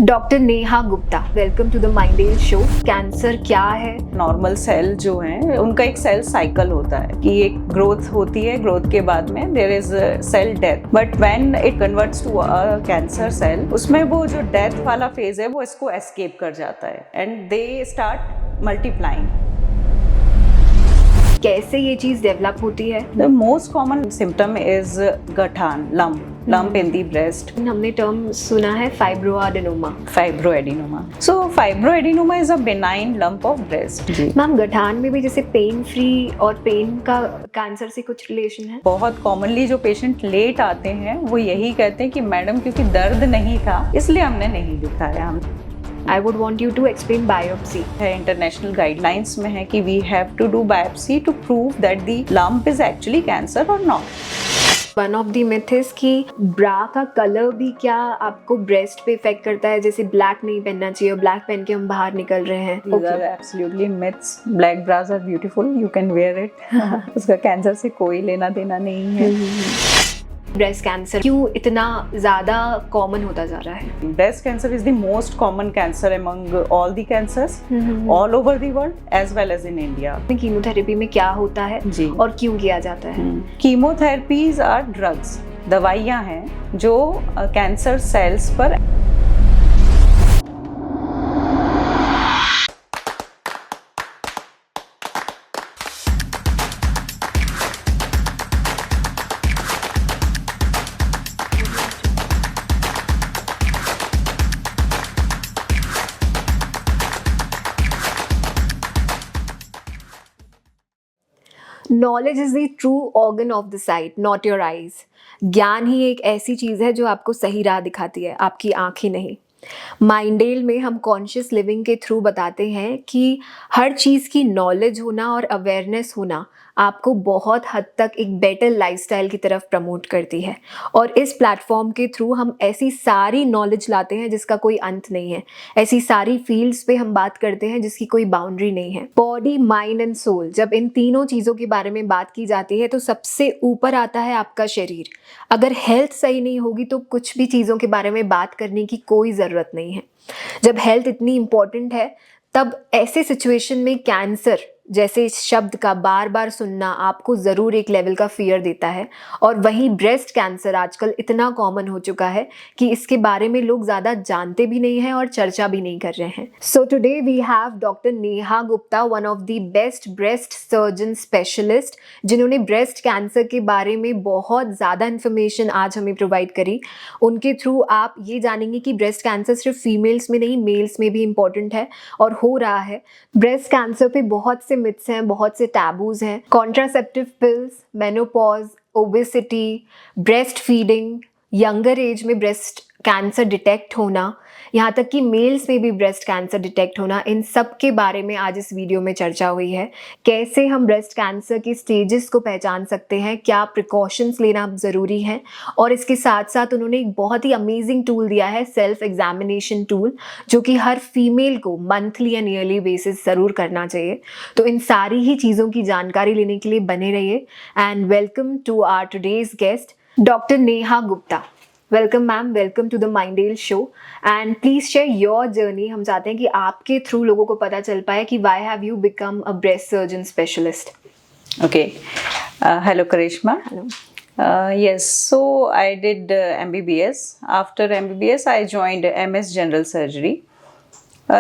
Doctor Neha Gupta, welcome to the Mindel show. Cancer क्या है? Normal cell जो हैं उनका एक सेल साइकिल होता है कि एक ग्रोथ होती है, ग्रोथ के बाद में there is cell death, but when it converts to a cancer cell, उसमें वो जो डेथ वाला फेज है वो इसको एस्केप कर जाता है एंड दे स्टार्ट मल्टीप्लाइंग। कैसे ये चीज डेवलप होती है? The most common symptom is गठान, lump in the breast. हमने टर्म सुना है fibroadenoma. Fibroadenoma. So fibroadenoma is a benign lump of breast. जी मैम, गठान में भी जैसे पेन फ्री और पेन का कैंसर से कुछ रिलेशन है? बहुत कॉमनली जो पेशेंट लेट आते हैं वो यही कहते हैं कि मैडम क्योंकि दर्द नहीं था इसलिए हमने नहीं दिखाया। हम I would want you to explain biopsy. है इंटरनेशनल गाइडलाइंस में है कि we have to do biopsy to prove that the lump is actually cancer और not. One of the myth is कि ब्रा का कलर भी क्या आपको ब्रेस्ट पे इफेक्ट करता है, जैसे ब्लैक नहीं पहनना चाहिए और ब्लैक पहन के हम बाहर निकल रहे हैं। These are absolutely myths. Black bras are beautiful. You can wear it. उसका कैंसर से कोई लेना देना नहीं है। ब्रेस्ट कैंसर क्यों इतना ज्यादा कॉमन होता जा रहा है? Breast cancer is the most common cancer among all the cancers all over the world as well as in India. Chemotherapy में क्या होता है जी और क्यों किया जाता है? कीमोथेरेपीज आर ड्रग्स, दवाइयाँ हैं जो कैंसर सेल्स पर knowledge is the true organ of the site, not your eyes. ज्ञान ही एक ऐसी चीज़ है जो आपको सही राह दिखाती है, आपकी आँख ही नहीं। माइंडेल में हम कॉन्शियस लिविंग के थ्रू बताते हैं कि हर चीज़ की नॉलेज होना और अवेयरनेस होना आपको बहुत हद तक एक बेटर लाइफस्टाइल की तरफ प्रमोट करती है। और इस प्लेटफॉर्म के थ्रू हम ऐसी सारी नॉलेज लाते हैं जिसका कोई अंत नहीं है, ऐसी सारी फील्ड्स पे हम बात करते हैं जिसकी कोई बाउंड्री नहीं है। बॉडी, माइंड एंड सोल, जब इन तीनों चीज़ों के बारे में बात की जाती है तो सबसे ऊपर आता है आपका शरीर। अगर हेल्थ सही नहीं होगी तो कुछ भी चीज़ों के बारे में बात करने की कोई ज़रूरत नहीं है। जब हेल्थ इतनी इम्पोर्टेंट है तब ऐसे सिचुएशन में कैंसर जैसे इस शब्द का बार बार सुनना आपको ज़रूर एक लेवल का फियर देता है। और वहीं ब्रेस्ट कैंसर आजकल इतना कॉमन हो चुका है कि इसके बारे में लोग ज़्यादा जानते भी नहीं हैं और चर्चा भी नहीं कर रहे हैं। So today we have doctor Neha Gupta, one of the best breast surgeon specialist, जिन्होंने ब्रेस्ट कैंसर के बारे में बहुत ज़्यादा इन्फॉर्मेशन आज हमें प्रोवाइड करी। उनके थ्रू आप ये जानेंगे कि ब्रेस्ट कैंसर सिर्फ फीमेल्स में नहीं, मेल्स में भी इम्पॉर्टेंट है और हो रहा है। ब्रेस्ट कैंसर पे बहुत से मिथ्स हैं, बहुत से टैबूज हैं। Contraceptive pills, menopause, obesity, breast feeding, younger age में ब्रेस्ट कैंसर डिटेक्ट होना, यहाँ तक कि मेल्स में भी ब्रेस्ट कैंसर डिटेक्ट होना, इन सब के बारे में आज इस वीडियो में चर्चा हुई है। कैसे हम ब्रेस्ट कैंसर के स्टेजेस को पहचान सकते हैं, क्या प्रिकॉशंस लेना ज़रूरी है, और इसके साथ साथ उन्होंने एक बहुत ही अमेजिंग टूल दिया है, सेल्फ एग्जामिनेशन टूल, जो कि हर फीमेल को मंथली एंड ईयरली बेसिस ज़रूर करना चाहिए। तो इन सारी ही चीज़ों की जानकारी लेने के लिए बने रहिए। And welcome to our today's guest doctor Neha Gupta. Welcome ma'am, welcome to the Mindel show and please share your journey. हम चाहते हैं कि आपके थ्रू लोगों को पता चल पाए कि why have you become a breast surgeon specialist. Okay. Hello, Karishma. Hello. Yes, so I did MBBS. After MBBS, I joined MS General Surgery.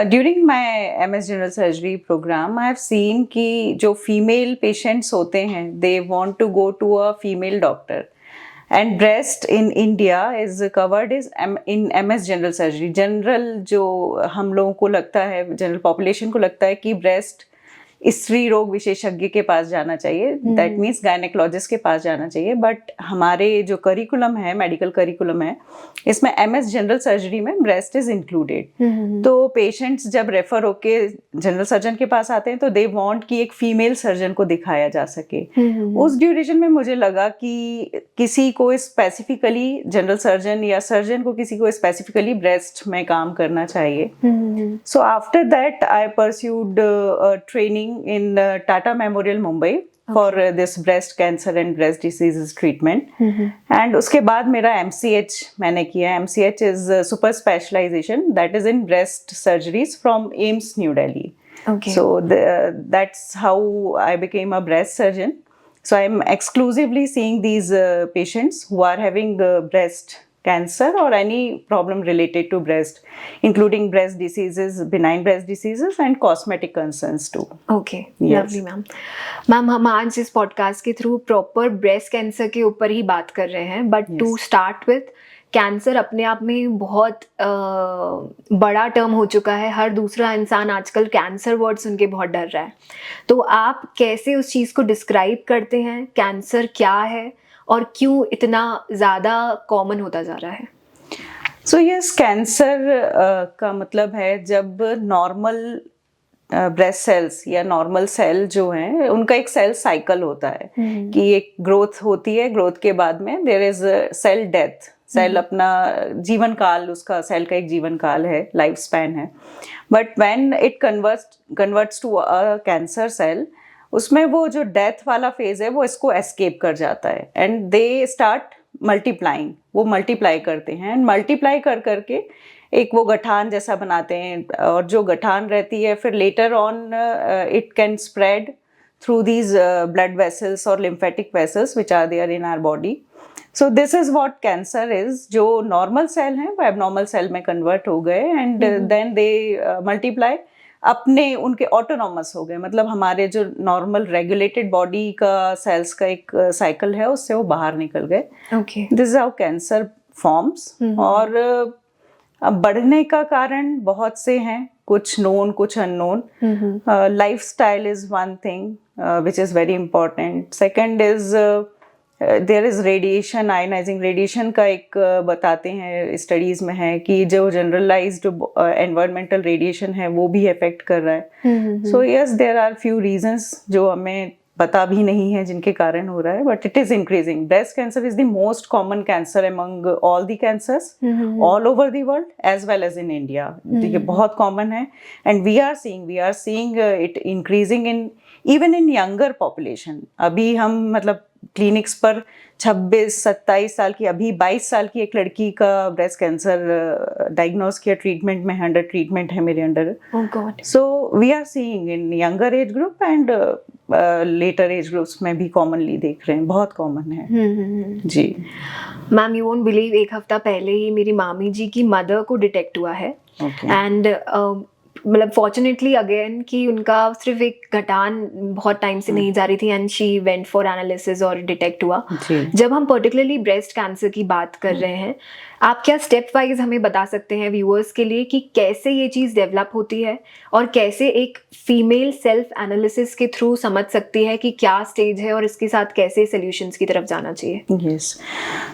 During my MS General Surgery program, I have seen कि जो female patients होते हैं, they want to go to a female doctor. And breast in India is covered in MS General Surgery. General जो हम लोगों को लगता है, जनरल पॉपुलेशन को लगता है कि ब्रेस्ट स्त्री रोग विशेषज्ञ के पास जाना चाहिए, दैट मीन्स गायनेकोलॉजिस्ट के पास जाना चाहिए। बट हमारे जो करिकुलम है, मेडिकल करिकुलम है, इसमें MS जनरल सर्जरी में ब्रेस्ट इज इंक्लूडेड। तो पेशेंट्स जब रेफर होके जनरल सर्जन के पास आते हैं तो दे वांट कि एक फीमेल सर्जन को दिखाया जा सके। उस ड्यूरेशन में मुझे लगा कि किसी को स्पेसिफिकली जनरल सर्जन या सर्जन को किसी को स्पेसिफिकली ब्रेस्ट में काम करना चाहिए। So after that I pursued training in Tata Memorial, Mumbai, for this breast cancer and breast diseases treatment. And उसके बाद मेरा MCH मैंने किया. MCH is super specialization that is in breast surgeries from AIIMS New Delhi. Okay. So that's how I became a breast surgeon. So I'm exclusively seeing these patients who are having breast cancer or any problem related to breast, including breast diseases, benign breast diseases and cosmetic concerns too. Okay, Yes. Lovely ma'am. Ma'am हम आज इस podcast के through proper breast cancer के ऊपर ही बात कर रहे हैं, but to start with, cancer अपने आप में बहुत बड़ा टर्म हो चुका है. हर दूसरा इंसान आजकल कैंसर वर्ड सुन के बहुत डर रहा है. तो आप कैसे उस चीज़ को डिस्क्राइब करते हैं? कैंसर क्या है और क्यों इतना ज़्यादा कॉमन होता जा रहा है? So yes, कैंसर का मतलब है जब नॉर्मल ब्रेस्ट सेल्स या नॉर्मल सेल जो हैं उनका एक सेल साइकिल होता है कि एक ग्रोथ होती है, ग्रोथ के बाद में there is cell death. Cell अपना जीवन काल, उसका सेल का एक जीवन काल है, लाइफ स्पैन है. But when it converts to a cancer cell, उसमें वो जो डेथ वाला फेज है वो इसको एस्केप कर जाता है एंड दे स्टार्ट मल्टीप्लाइंग. वो मल्टीप्लाई करते हैं एंड मल्टीप्लाई कर करके एक वो गठान जैसा बनाते हैं. और जो गठान रहती है फिर later on it can spread through these blood vessels और lymphatic vessels which are there in our body. So this is what cancer is. जो नॉर्मल सेल हैं वो एबनॉर्मल सेल में कन्वर्ट हो गए एंड देन दे मल्टीप्लाई, अपने उनके autonomous हो गए. मतलब हमारे जो नॉर्मल रेगुलेटेड बॉडी का सेल्स का एक साइकिल है उससे वो बाहर निकल गए. Okay. This is how cancer forms. और अब बढ़ने का कारण बहुत से हैं, कुछ नोन कुछ unknown. Lifestyle is one thing which is very important. Second is there is radiation, ionizing radiation का एक बताते हैं स्टडीज में है कि जो जनरलाइज्ड एनवायरमेंटल रेडिएशन है वो भी अफेक्ट कर रहा है. So yes, there are few reasons जो हमें पता भी नहीं है जिनके कारण हो रहा है, but it is increasing. Breast cancer is the most common cancer among all the cancers all over the world as well as in India. ये बहुत कॉमन है and we are seeing it increasing in even in younger population. अभी हम मतलब clinics पर 26-27 साल की, अभी 22 साल की एक लड़की का ब्रेस्ट कैंसर डायग्नोज किया, ट्रीटमेंट में अंडर ट्रीटमेंट है मेरे under. So we are seeing in younger age group and later age groups में भी कॉमनली देख रहे हैं, बहुत कॉमन है. जी मैम, यू वोंट बिलीव, एक हफ्ता पहले ही मेरी मामी जी की मदर को डिटेक्ट हुआ है. एंड मतलब फॉर्चुनेटली अगेन कि उनका सिर्फ एक घटान बहुत टाइम से नहीं जा रही थी and she went for analysis और डिटेक्ट हुआ. जब हम पर्टिकुलरली ब्रेस्ट कैंसर की बात कर रहे हैं, आप क्या स्टेप वाइज हमें बता सकते हैं व्यूअर्स के लिए कि कैसे ये चीज़ डेवलप होती है और कैसे एक फीमेल सेल्फ एनालिसिस के थ्रू समझ सकती है कि क्या स्टेज है और इसके साथ कैसे सॉल्यूशंस की तरफ जाना चाहिए? यस.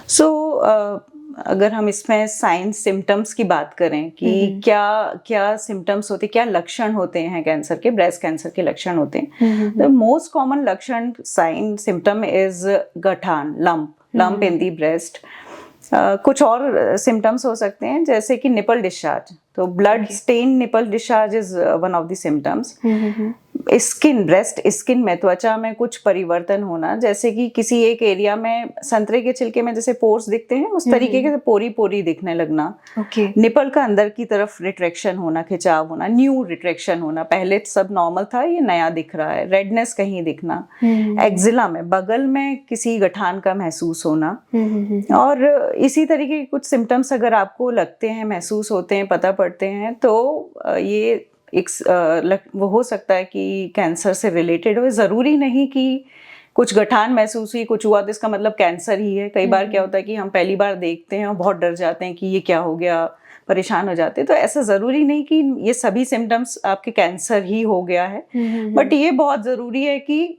सो अगर हम इसमें साइंस सिम्टम्स की बात करें कि क्या क्या सिम्टम्स होते, क्या लक्षण होते हैं कैंसर के, ब्रेस्ट कैंसर के लक्षण होते हैं. द मोस्ट कॉमन लक्षण साइन सिम्टम इज गठान, लंप इन दी ब्रेस्ट. कुछ और सिम्टम्स हो सकते हैं जैसे कि निपल डिस्चार्ज. तो blood stain nipple discharge is one of the symptoms. Skin, breast skin में, त्वचा में कुछ परिवर्तन होना, जैसे कि किसी एक एरिया में संतरे के छिलके में जैसे पोर्स दिखते हैं उस तरीके के पोरी पोरी दिखने लगना. निपल का अंदर की तरफ रिट्रैक्शन होना, खिंचाव होना, न्यू रिट्रैक्शन होना. पहले सब नॉर्मल था, ये नया दिख रहा है. रेडनेस कहीं दिखना. एक्जिला में, बगल में किसी गठान का महसूस होना. और इसी तरीके के कुछ सिम्टम्स अगर आपको लगते हैं, महसूस होते हैं, पता पड़ते हैं, तो ये एक वो हो सकता है कि कैंसर से रिलेटेड हो. ज़रूरी नहीं कि कुछ गठान महसूस हुई, कुछ हुआ तो इसका मतलब कैंसर ही है. कई बार क्या होता है कि हम पहली बार देखते हैं और बहुत डर जाते हैं कि ये क्या हो गया, परेशान हो जाते हैं. तो ऐसा ज़रूरी नहीं कि ये सभी सिम्टम्स आपके कैंसर ही हो गया है. बट ये बहुत ज़रूरी है कि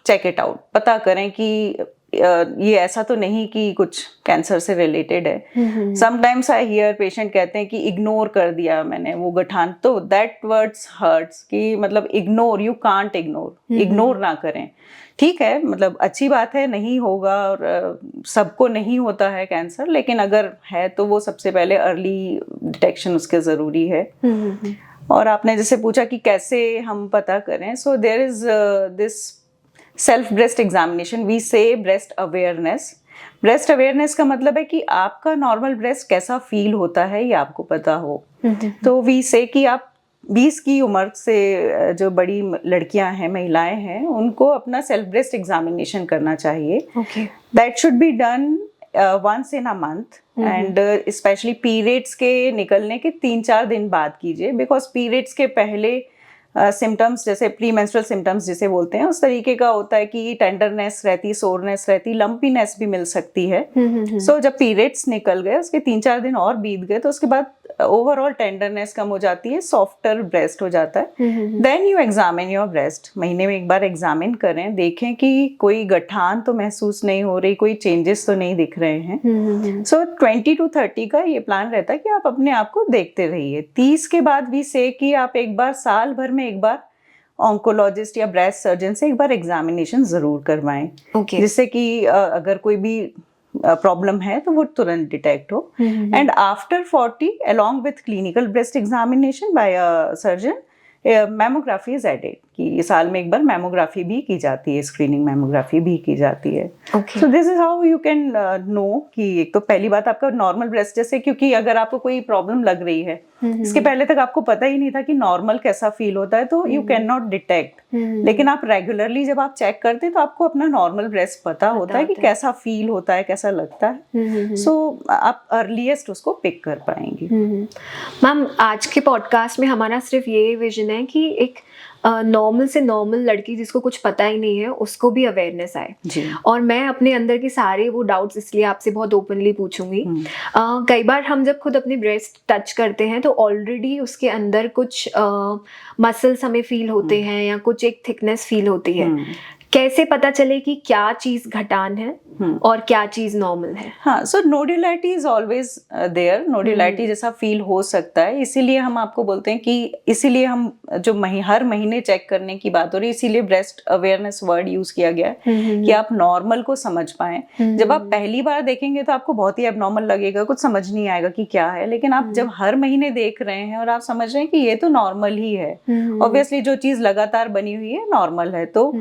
चेक इट आउट, पता करें कि ये ऐसा तो नहीं कि कुछ कैंसर से रिलेटेड है. समटाइम्स आई हियर पेशेंट कहते हैं कि इग्नोर कर दिया मैंने वो गठान. तो दैट वर्ड्स हर्ट्स कि मतलब इग्नोर, यू कांट इग्नोर ना करें. ठीक है, मतलब अच्छी बात है, नहीं होगा और सबको नहीं होता है कैंसर, लेकिन अगर है तो वो सबसे पहले अर्ली डिटेक्शन उसके ज़रूरी है. और आपने जैसे पूछा कि कैसे हम पता करें, so there is this self breast examination, we say breast awareness. Breast awareness का मतलब है कि आपका नॉर्मल ब्रेस्ट कैसा फील होता है ये आपको पता हो। तो वी से कि आप 20 की उम्र से जो बड़ी लड़कियां हैं, महिलाएं हैं, उनको अपना सेल्फ ब्रेस्ट एग्जामिनेशन करना चाहिए। That should be done once in a month, and specially periods के निकलने के 3-4 दिन बाद कीजिए, बिकॉज पीरियड्स के पहले सिम्टम्स जैसे प्री मेंस्ट्रुअल सिम्टम्स जिसे बोलते हैं उस तरीके का होता है कि टेंडरनेस रहती, सोरनेस रहती, लंपीनेस भी मिल सकती है। सो जब पीरियड्स निकल गए, उसके 3-4 दिन और बीत गए, तो उसके बाद ओवरऑल टेंडरनेस कम हो जाती है, सॉफ्टर ब्रेस्ट हो जाता है। Then you examine your breast, महीने में एक बार एग्जामिन करें, देखें कि कोई गठान तो महसूस नहीं हो रही, कोई चेंजेस तो नहीं दिख रहे हैं। सो 20 to 30 का ये प्लान रहता है कि आप अपने आप को देखते रहिए। 30 के बाद भी से कि आप एक बार साल भर में एक बार ऑन्कोलॉजिस्ट या ब्रेस्ट सर्जन से एक बार एग्जामिनेशन जरूर करवाएं, जिससे कि अगर कोई भी प्रॉब्लम है तो वो तुरंत डिटेक्ट हो। And after 40 along with clinical breast examination by a surgeon, mammography is added, कि साल में एक बार मैमोग्राफी भी की जाती है, स्क्रीनिंग मैमोग्राफी भी की जाती है। So this is how you can know कि एक तो पहली बात आपका नॉर्मल ब्रेस्ट, जैसे क्योंकि अगर आपको कोई प्रॉब्लम लग रही है, इसके पहले तक आपको पता ही नहीं था कि नॉर्मल कैसा फील होता है, तो यू कैन नॉट डिटेक्ट। लेकिन आप रेगुलरली जब आप चेक करते हैं तो आपको अपना नॉर्मल ब्रेस्ट पता होता है कि कैसा फील होता है, कैसा लगता है। सो आप अर्लीस्ट उसको पिक कर पाएंगे। मैम, आज के पॉडकास्ट में हमारा सिर्फ ये विजन है कि एक नॉर्मल से नॉर्मल लड़की जिसको कुछ पता ही नहीं है उसको भी अवेयरनेस आए। और मैं अपने अंदर के सारे वो डाउट्स इसलिए आपसे बहुत ओपनली पूछूंगी। कई बार हम जब खुद अपनी ब्रेस्ट टच करते हैं तो ऑलरेडी उसके अंदर कुछ मसल्स हमें फील होते हैं या कुछ एक थिकनेस फील होती है। कैसे पता चले कि क्या चीज घटान है और क्या चीज नॉर्मल है? हाँ, सो नोड्यूलैरिटी इज ऑलवेज देयर, नोड्यूलैरिटी जैसा फील हो सकता है, इसीलिए हम आपको बोलते हैं कि इसीलिए हम जो हर महीने चेक करने की बात हो रही है, इसीलिए ब्रेस्ट अवेयरनेस वर्ड यूज किया गया है कि आप नॉर्मल को समझ पाएं। जब आप पहली बार देखेंगे तो आपको बहुत ही एबनॉर्मल लगेगा, कुछ समझ नहीं आएगा कि क्या है, लेकिन आप जब हर महीने देख रहे हैं और आप समझ रहे हैं कि ये तो नॉर्मल ही है, ऑब्वियसली जो चीज लगातार बनी हुई है नॉर्मल है, तो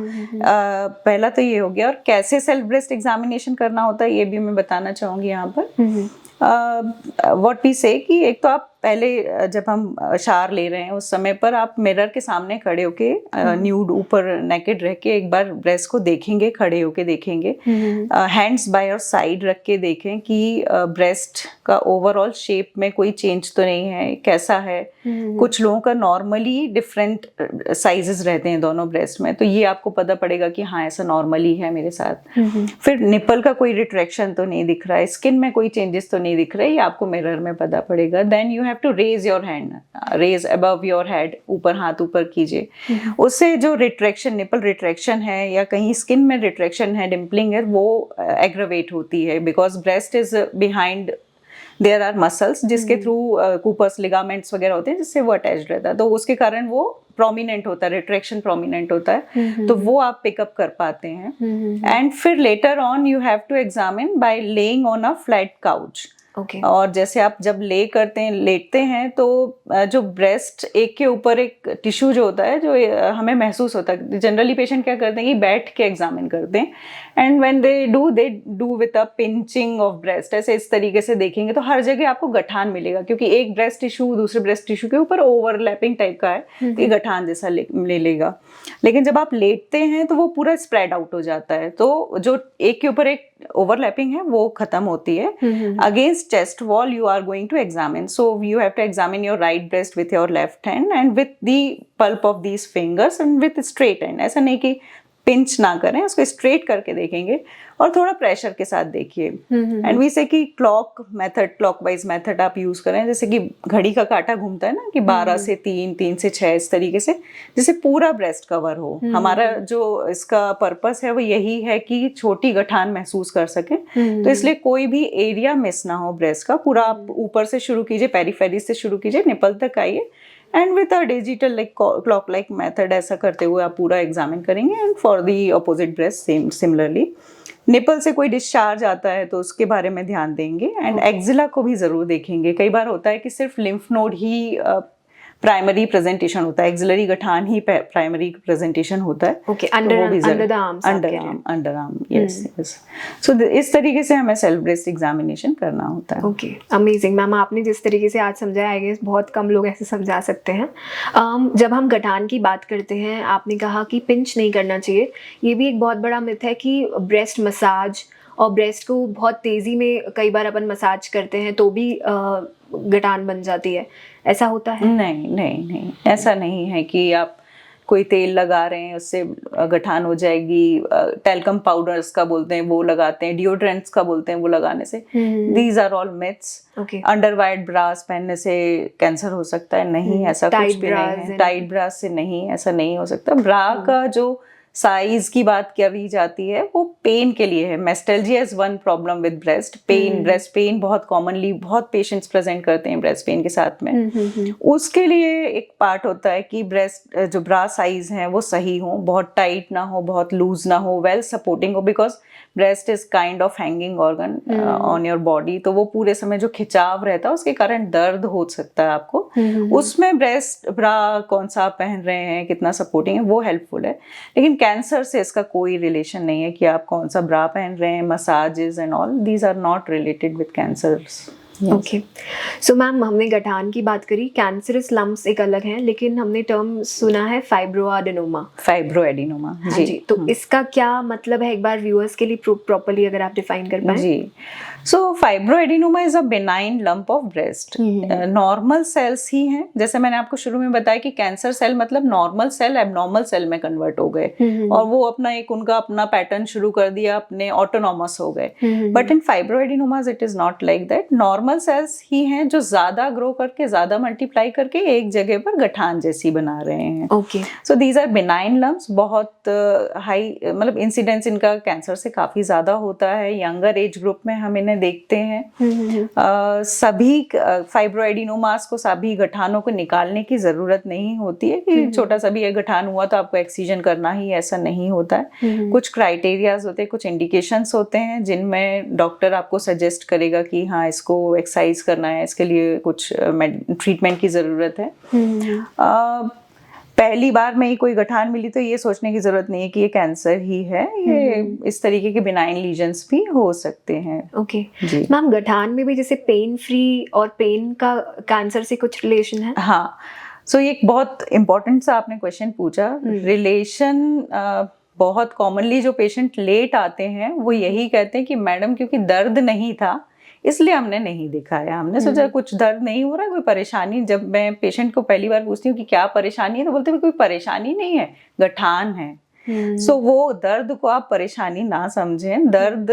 पहला तो ये हो गया। और कैसे सेल्फ ब्रेस्ट एग्जामिनेशन करना होता है ये भी मैं बताना चाहूंगी यहाँ पर। व्हाट वी से कि एक तो आप पहले जब हम शावर ले रहे हैं उस समय पर आप मिरर के सामने खड़े होके न्यूड ऊपर नेकेड रह के एक बार ब्रेस्ट को देखेंगे, खड़े होके देखेंगे, हैंड्स बाय योर साइड रख के देखें कि ब्रेस्ट का ओवरऑल शेप में कोई चेंज तो नहीं है, कैसा है। कुछ लोगों का नॉर्मली डिफरेंट साइजेस रहते हैं दोनों ब्रेस्ट में, तो ये आपको पता पड़ेगा कि हाँ ऐसा नॉर्मली है मेरे साथ। फिर निपल का कोई रिट्रैक्शन तो नहीं दिख रहा है, स्किन में कोई चेंजेस तो नहीं दिख रहे, ये आपको मिरर में पता पड़ेगा। Then you have to raise your hand, raise above your head, ऊपर हाथ ऊपर कीजिए। उससे जो रिट्रैक्शन, निपल रिट्रैक्शन है या कहीं स्किन में रिट्रैक्शन है, डिम्पलिंग है, वो एग्रवेट होती है, because breast is behind there our muscles जिसके थ्रू कूपर्स लिगामेंट्स वगैरह होते हैं जिससे वो अटैच्ड रहता है, तो उसके कारण वो प्रोमिनेंट होता है, रिट्रैक्शन प्रोमिनेंट होता है, तो वो आप पिकअप कर पाते हैं। एंड फिर later on you have to examine by laying on a flat couch. और जैसे आप जब लेटते हैं तो जो ब्रेस्ट एक के ऊपर एक टिश्यू जो होता है जो हमें महसूस होता है, जनरली पेशेंट क्या करते हैं कि बैठ के एग्जामिन करते हैं, and when they do with a pinching of breast, ऐसे इस तरीके से देखेंगे तो हर जगह आपको गठान मिलेगा, क्योंकि एक ब्रेस्ट टिश्यू दूसरे ब्रेस्ट टिश्यू के ऊपर ओवरलैपिंग टाइप का है, तो ये गठान जैसा ले लेगा। लेकिन जब आप लेटते हैं तो वो पूरा स्प्रेड आउट हो जाता है, तो जो एक के ऊपर एक ओवरलैपिंग है वो खत्म होती है। Against chest wall you are going to examine, so you have to examine your right breast with your left hand and with the pulp of these fingers and with straight hand। ऐसा नहीं कि pinch ना करें, उसको straight करके देखेंगे और थोड़ा प्रेशर के साथ देखिए। एंड वी से कि क्लॉक मेथड, क्लॉकवाइज मेथड आप यूज करें, जैसे कि घड़ी का कांटा घूमता है ना कि 12 से 3, 3 से 6, इस तरीके से, जिससे पूरा ब्रेस्ट कवर हो। हमारा जो इसका पर्पस है वो यही है कि छोटी गठान महसूस कर सके, तो इसलिए कोई भी एरिया मिस ना हो ब्रेस्ट का। पूरा आप ऊपर से शुरू कीजिए, पेरिफेरी से शुरू कीजिए, निपल तक आइए, and with a digital like clock like method ऐसा करते हुए आप पूरा एग्जामिन करेंगे। And for the opposite breast similarly, nipple से कोई डिस्चार्ज आता है तो उसके बारे में ध्यान देंगे। एंड एक्जिला को भी जरूर देखेंगे। कई बार होता है कि सिर्फ लिम्फ नोड ही प्राइमरी प्रेजेंटेशन होता है, एक्सिलरी गठान ही प्राइमरी प्रेजेंटेशन होता है। ओके, तो अंडर वो भी अंडर द आर्म्स आप कह रहे हैं। Under arm, yes yes. So इस तरीके से हमें सेल्फ ब्रेस्ट एग्जामिनेशन करना होता है। ओके, अमेजिंग मैम, आपने जिस तरीके से आज समझाया, आई गेस बहुत कम लोग ऐसे समझा सकते हैं। जब हम गठान की बात करते हैं, आपने कहा कि पिंच नहीं करना चाहिए। ये भी एक बहुत बड़ा मिथ है कि ब्रेस्ट मसाज और ब्रेस्ट को बहुत तेज़ी में कई बार अपन मसाज करते हैं तो भी गठान बन जाती है, ऐसा होता है? नहीं नहीं नहीं, ऐसा नहीं है कि आप कोई तेल लगा रहे हैं उससे गठान हो जाएगी। टेल्कम पाउडर्स का बोलते हैं वो लगाते हैं, डिओड्रेंट्स का बोलते हैं वो लगाने से। These are all myths. Okay, underwired bras पहनने से कैंसर हो सकता है, नहीं, ऐसा कुछ भी नहीं है। टाइट ब्रास से नहीं, ऐसा नहीं हो सकता। ब्रा का जो साइज की बात करी जाती है वो पेन के लिए है। Mastalgia is one problem with breast pain. Breast pain बहुत कॉमनली बहुत पेशेंट्स प्रेजेंट करते हैं ब्रेस्ट पेन के साथ में। उसके लिए एक पार्ट होता है कि ब्रेस्ट जो ब्रा साइज है वो सही हो, बहुत टाइट ना हो, बहुत लूज ना हो, वेल सपोर्टिंग हो, because breast is kind of hanging organ on your body. तो वो पूरे समय जो खिंचाव रहता है उसके कारण दर्द हो सकता है आपको। उसमें ब्रेस्ट ब्रा कौन सा आप पहन रहे हैं, कितना सपोर्टिंग है, वो हेल्पफुल है। लेकिन कैंसर से इसका कोई रिलेशन नहीं है कि आप कौन सा ब्रा पहन रहे हैं। Massages and all these are not related with cancers. Okay, so ma'am हमने गठान की बात करी, कैंसरस लम्प्स एक अलग हैं, लेकिन हमने टर्म सुना है फाइब्रोएडेनोमा। फाइब्रोएडिनोमा, हाँ जी, तो इसका क्या मतलब है, एक बार व्यूअर्स के लिए प्रॉपर्ली अगर आप डिफाइन कर पाएं। जी, so fibroadenoma is a benign lump of breast. Normal cells ही हैं। जैसे मैंने आपको शुरू में बताया कि कैंसर सेल मतलब नॉर्मल सेल एबनॉर्मल सेल में कन्वर्ट हो गए और वो अपना एक उनका अपना पैटर्न शुरू कर दिया, अपने ऑटोनॉमस हो गए। But in fibroadenomas it is not like that. Normal cells ही हैं जो ज्यादा ग्रो करके, ज्यादा मल्टीप्लाई करके एक जगह पर गठान जैसी बना रहे हैं। Okay, so these are benign lumps. बहुत हाई मतलब इंसिडेंस इनका कैंसर से काफी ज्यादा होता है। यंगर एज ग्रुप में हम इन्हें देखते हैं। सभी फाइब्रोएडिनोमास को, सभी गठानों को निकालने की जरूरत नहीं होती है कि छोटा सा भी एक गठान हुआ तो आपको एक्सीजन करना ही, ऐसा नहीं होता है। कुछ क्राइटेरियाज होते हैं, कुछ इंडिकेशंस होते हैं जिनमें डॉक्टर आपको सजेस्ट करेगा कि हाँ इसको एक्सरसाइज करना है, इसके लिए कुछ ट्रीटमेंट की जरूरत है। पहली बार में ही कोई गठान मिली तो ये सोचने की जरूरत नहीं है कि ये कैंसर ही है। ये इस तरीके के बिनाइन लीजन्स भी हो सकते हैं। ओके मैम, गठान में भी जैसे पेन फ्री और पेन का कैंसर से कुछ रिलेशन है? हाँ, सो ये एक बहुत इंपॉर्टेंट सा आपने क्वेश्चन पूछा। रिलेशन बहुत कॉमनली जो पेशेंट लेट आते हैं वो यही कहते हैं कि मैडम क्योंकि दर्द नहीं था इसलिए हमने नहीं दिखाया, हमने सोचा कुछ दर्द नहीं हो रहा है, कोई परेशानी। जब मैं पेशेंट को पहली बार पूछती हूँ कि क्या परेशानी है तो बोलते हैं कोई परेशानी नहीं है, गठान है। सो वो दर्द को आप परेशानी ना समझें। दर्द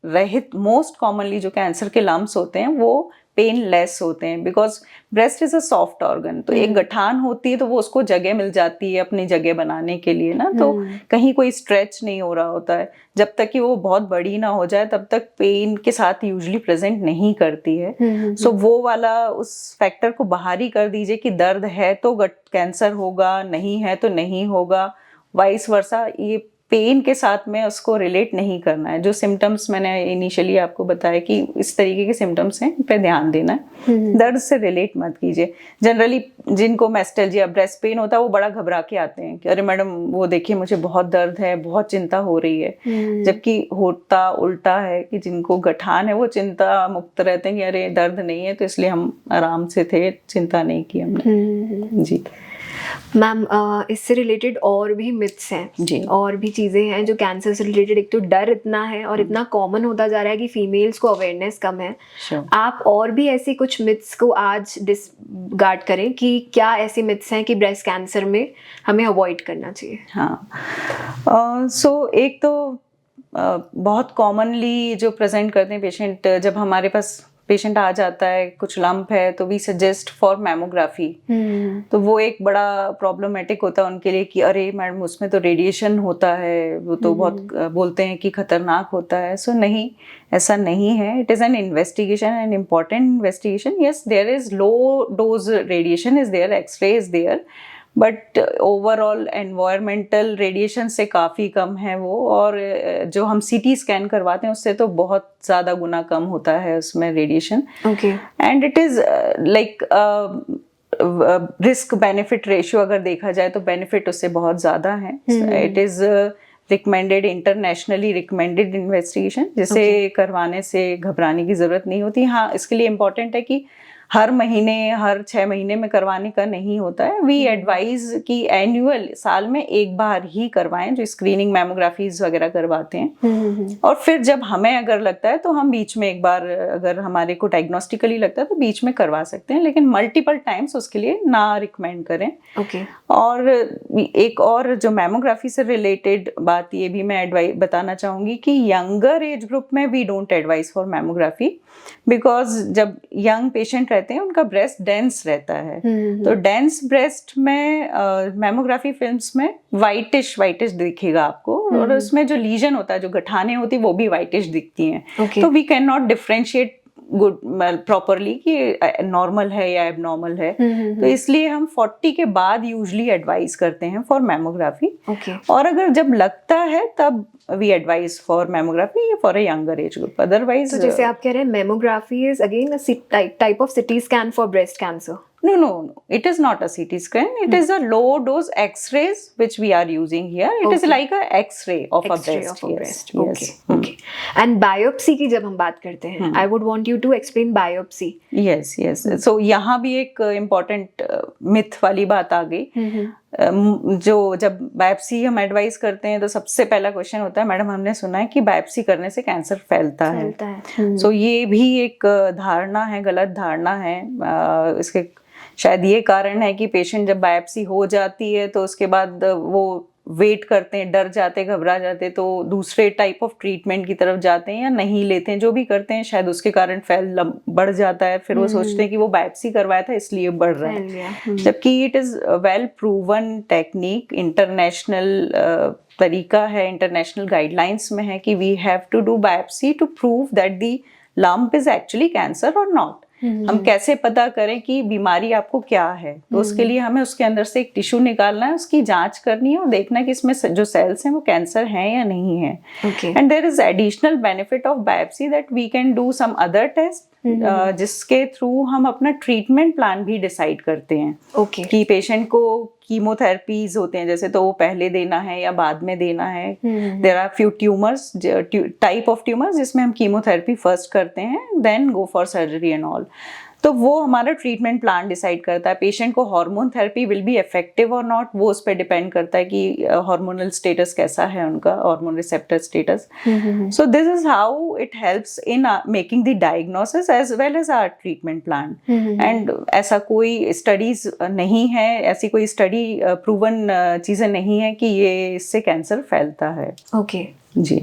रहित मोस्ट कॉमनली जो कैंसर के लम्प्स होते हैं वो पेन लेस होते हैं, because breast is a soft organ. तो एक गठान होती है तो वो उसको जगह मिल जाती है अपनी जगह बनाने के लिए ना, तो कहीं कोई स्ट्रेच नहीं हो रहा होता है। जब तक कि वो बहुत बड़ी ना हो जाए तब तक पेन के साथ यूजुअली प्रेजेंट नहीं करती है। सो वो वाला उस फैक्टर को बाहर ही कर दीजिए कि दर्द है तो कैंसर होगा, नहीं है तो नहीं होगा, वाइस वर्सा। ये पेन के साथ में उसको रिलेट नहीं करना है। जो सिम्टम्स मैंने इनिशियली आपको बताया कि इस तरीके के सिम्टम्स हैं, इन पे ध्यान देना है। दर्द से रिलेट मत कीजिए। जनरली जिनको मेस्टल्जिया ब्रेस्ट पेन होता है वो बड़ा घबरा के आते हैं कि अरे मैडम वो देखिए मुझे बहुत दर्द है, बहुत चिंता हो रही है। जबकि होता उल्टा है कि जिनको गठान है वो चिंता मुक्त रहते हैं कि अरे दर्द नहीं है तो इसलिए हम आराम से थे, चिंता नहीं की हमने। जी मैम, इससे रिलेटेड और भी मिथ्स हैं जी, और भी चीज़ें हैं जो कैंसर से रिलेटेड। एक तो डर इतना है और इतना कॉमन होता जा रहा है कि फीमेल्स को अवेयरनेस कम है। आप और भी ऐसी कुछ मिथ्स को आज डिस्कार्ड करें कि क्या ऐसे मिथ्स हैं कि ब्रेस्ट कैंसर में हमें अवॉइड करना चाहिए? हाँ, सो एक तो बहुत कॉमनली जो प्रेजेंट करते हैं पेशेंट, जब हमारे पास पेशेंट आ जाता है कुछ लंप है तो वी सजेस्ट फॉर मैमोग्राफी। तो वो एक बड़ा प्रॉब्लमेटिक होता है उनके लिए कि अरे मैडम उसमें तो रेडिएशन होता है, वो तो बहुत बोलते हैं कि खतरनाक होता है। सो नहीं, ऐसा नहीं है। It is an investigation, an important investigation. Yes, there is low dose radiation is there, x-ray is there, but overall environmental radiation से काफ़ी कम है वो। और जो हम सीटी स्कैन करवाते हैं उससे तो बहुत ज़्यादा गुना कम होता है उसमें radiation. Okay, and it is like risk benefit ratio अगर देखा जाए तो बेनिफिट उससे बहुत ज़्यादा है. It is recommended, internationally recommended investigation, जिसे करवाने से घबराने की ज़रूरत नहीं होती. हाँ, इसके लिए इम्पोर्टेंट है कि हर महीने, हर 6 महीने में करवाने का नहीं होता है. वी एडवाइज कि एनुअल, साल में एक बार ही करवाएं, जो स्क्रीनिंग मैमोग्राफीज वगैरह करवाते हैं. और फिर जब हमें अगर लगता है तो हम बीच में एक बार, अगर हमारे को डायग्नोस्टिकली लगता है तो बीच में करवा सकते हैं, लेकिन मल्टीपल टाइम्स उसके लिए ना रिकमेंड करें. और एक और जो मैमोग्राफी से रिलेटेड बात, ये भी मैं एडवाइस बताना चाहूँगी कि यंगर एज ग्रुप में we don't advice for mammography, because जब यंग पेशेंट रहते हैं उनका ब्रेस्ट डेंस रहता है. तो डेंस ब्रेस्ट में मैमोग्राफी फिल्म्स में वाइटिश दिखेगा आपको, और उसमें जो लीजन होता है, जो गठाने होती है, वो भी वाइटिश दिखती हैं. तो we can not differentiate good properly कि नॉर्मल है या एबनॉर्मल है. तो इसलिए हम 40 के बाद यूजुअली एडवाइस करते हैं फॉर मैमोग्राफी. और अगर जब लगता है तब we advice for mammography for a younger age group. Otherwise, तो जैसे आप कह रहे हैं mammography is again a type of CT scan for breast cancer. No, it is not a CT scan. It is a low dose X-rays which we are using here. It is like a X-ray of a breast. Yes. Okay. And biopsy की जब हम बात करते हैं, I would want you to explain biopsy. Yes. So यहाँ भी एक important myth वाली बात आ गई. जो जब बायोप्सी हम एडवाइस करते हैं तो सबसे पहला क्वेश्चन होता है, मैडम हमने सुना है कि बायोप्सी करने से कैंसर फैलता है. सो ये भी एक धारणा है, गलत धारणा है. इसके शायद ये कारण है कि पेशेंट जब बायोप्सी हो जाती है तो उसके बाद वो वेट करते हैं, डर जाते, घबरा जाते, तो दूसरे टाइप ऑफ ट्रीटमेंट की तरफ जाते हैं या नहीं लेते हैं. जो भी करते हैं शायद उसके कारण बढ़ जाता है. फिर वो सोचते हैं कि वो बायोप्सी करवाया था इसलिए बढ़ रहा है, जबकि it is well proven technique, international तरीका है, इंटरनेशनल गाइडलाइंस में है कि we have to do biopsy to prove that the lump is actually cancer और नॉट. हम कैसे पता करें कि बीमारी आपको क्या है? तो उसके लिए हमें उसके अंदर से एक टिश्यू निकालना है, उसकी जांच करनी है और देखना है कि इसमें जो सेल्स हैं वो कैंसर हैं या नहीं है. And there is additional benefit of biopsy that we can do some other test, जिसके थ्रू हम अपना ट्रीटमेंट प्लान भी डिसाइड करते हैं. कि पेशेंट को कीमोथेरेपीज होते हैं जैसे, तो वो पहले देना है या बाद में देना है. There are few tumours, type of tumours जिसमें हम कीमोथेरेपी फर्स्ट करते हैं, then go for surgery and all. तो वो हमारा ट्रीटमेंट प्लान डिसाइड करता है. पेशेंट को hormone therapy will be effective और नॉट, वो उस पर डिपेंड करता है कि हार्मोनल स्टेटस कैसा है उनका, hormone receptor status. So this is how it helps in making the diagnosis as well as our treatment plan. And ऐसा कोई स्टडीज नहीं है, ऐसी कोई स्टडी प्रूवन चीज़ें नहीं है कि ये इससे कैंसर फैलता है. जी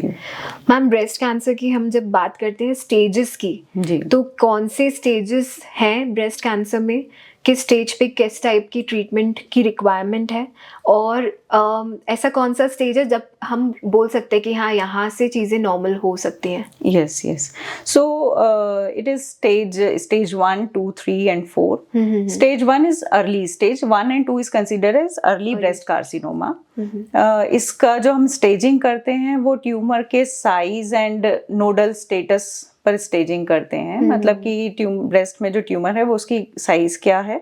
मैम, ब्रेस्ट कैंसर की हम जब बात करते हैं स्टेजेस की, जी, तो कौन से स्टेजेस हैं ब्रेस्ट कैंसर में? किस स्टेज पे किस टाइप की ट्रीटमेंट की रिक्वायरमेंट है? और ऐसा कौन सा स्टेज है जब हम बोल सकते हैं कि हाँ, यहाँ से चीज़ें नॉर्मल हो सकती हैं? yes. So it is stage 1, 2, 3 and 4. Stage 1 is early stage. 1 and 2 is considered as early breast carcinoma. इसका जो हम स्टेजिंग करते हैं वो ट्यूमर के साइज एंड नोडल स्टेटस पर स्टेजिंग करते हैं. मतलब कि ब्रेस्ट में जो ट्यूमर है वो उसकी साइज क्या है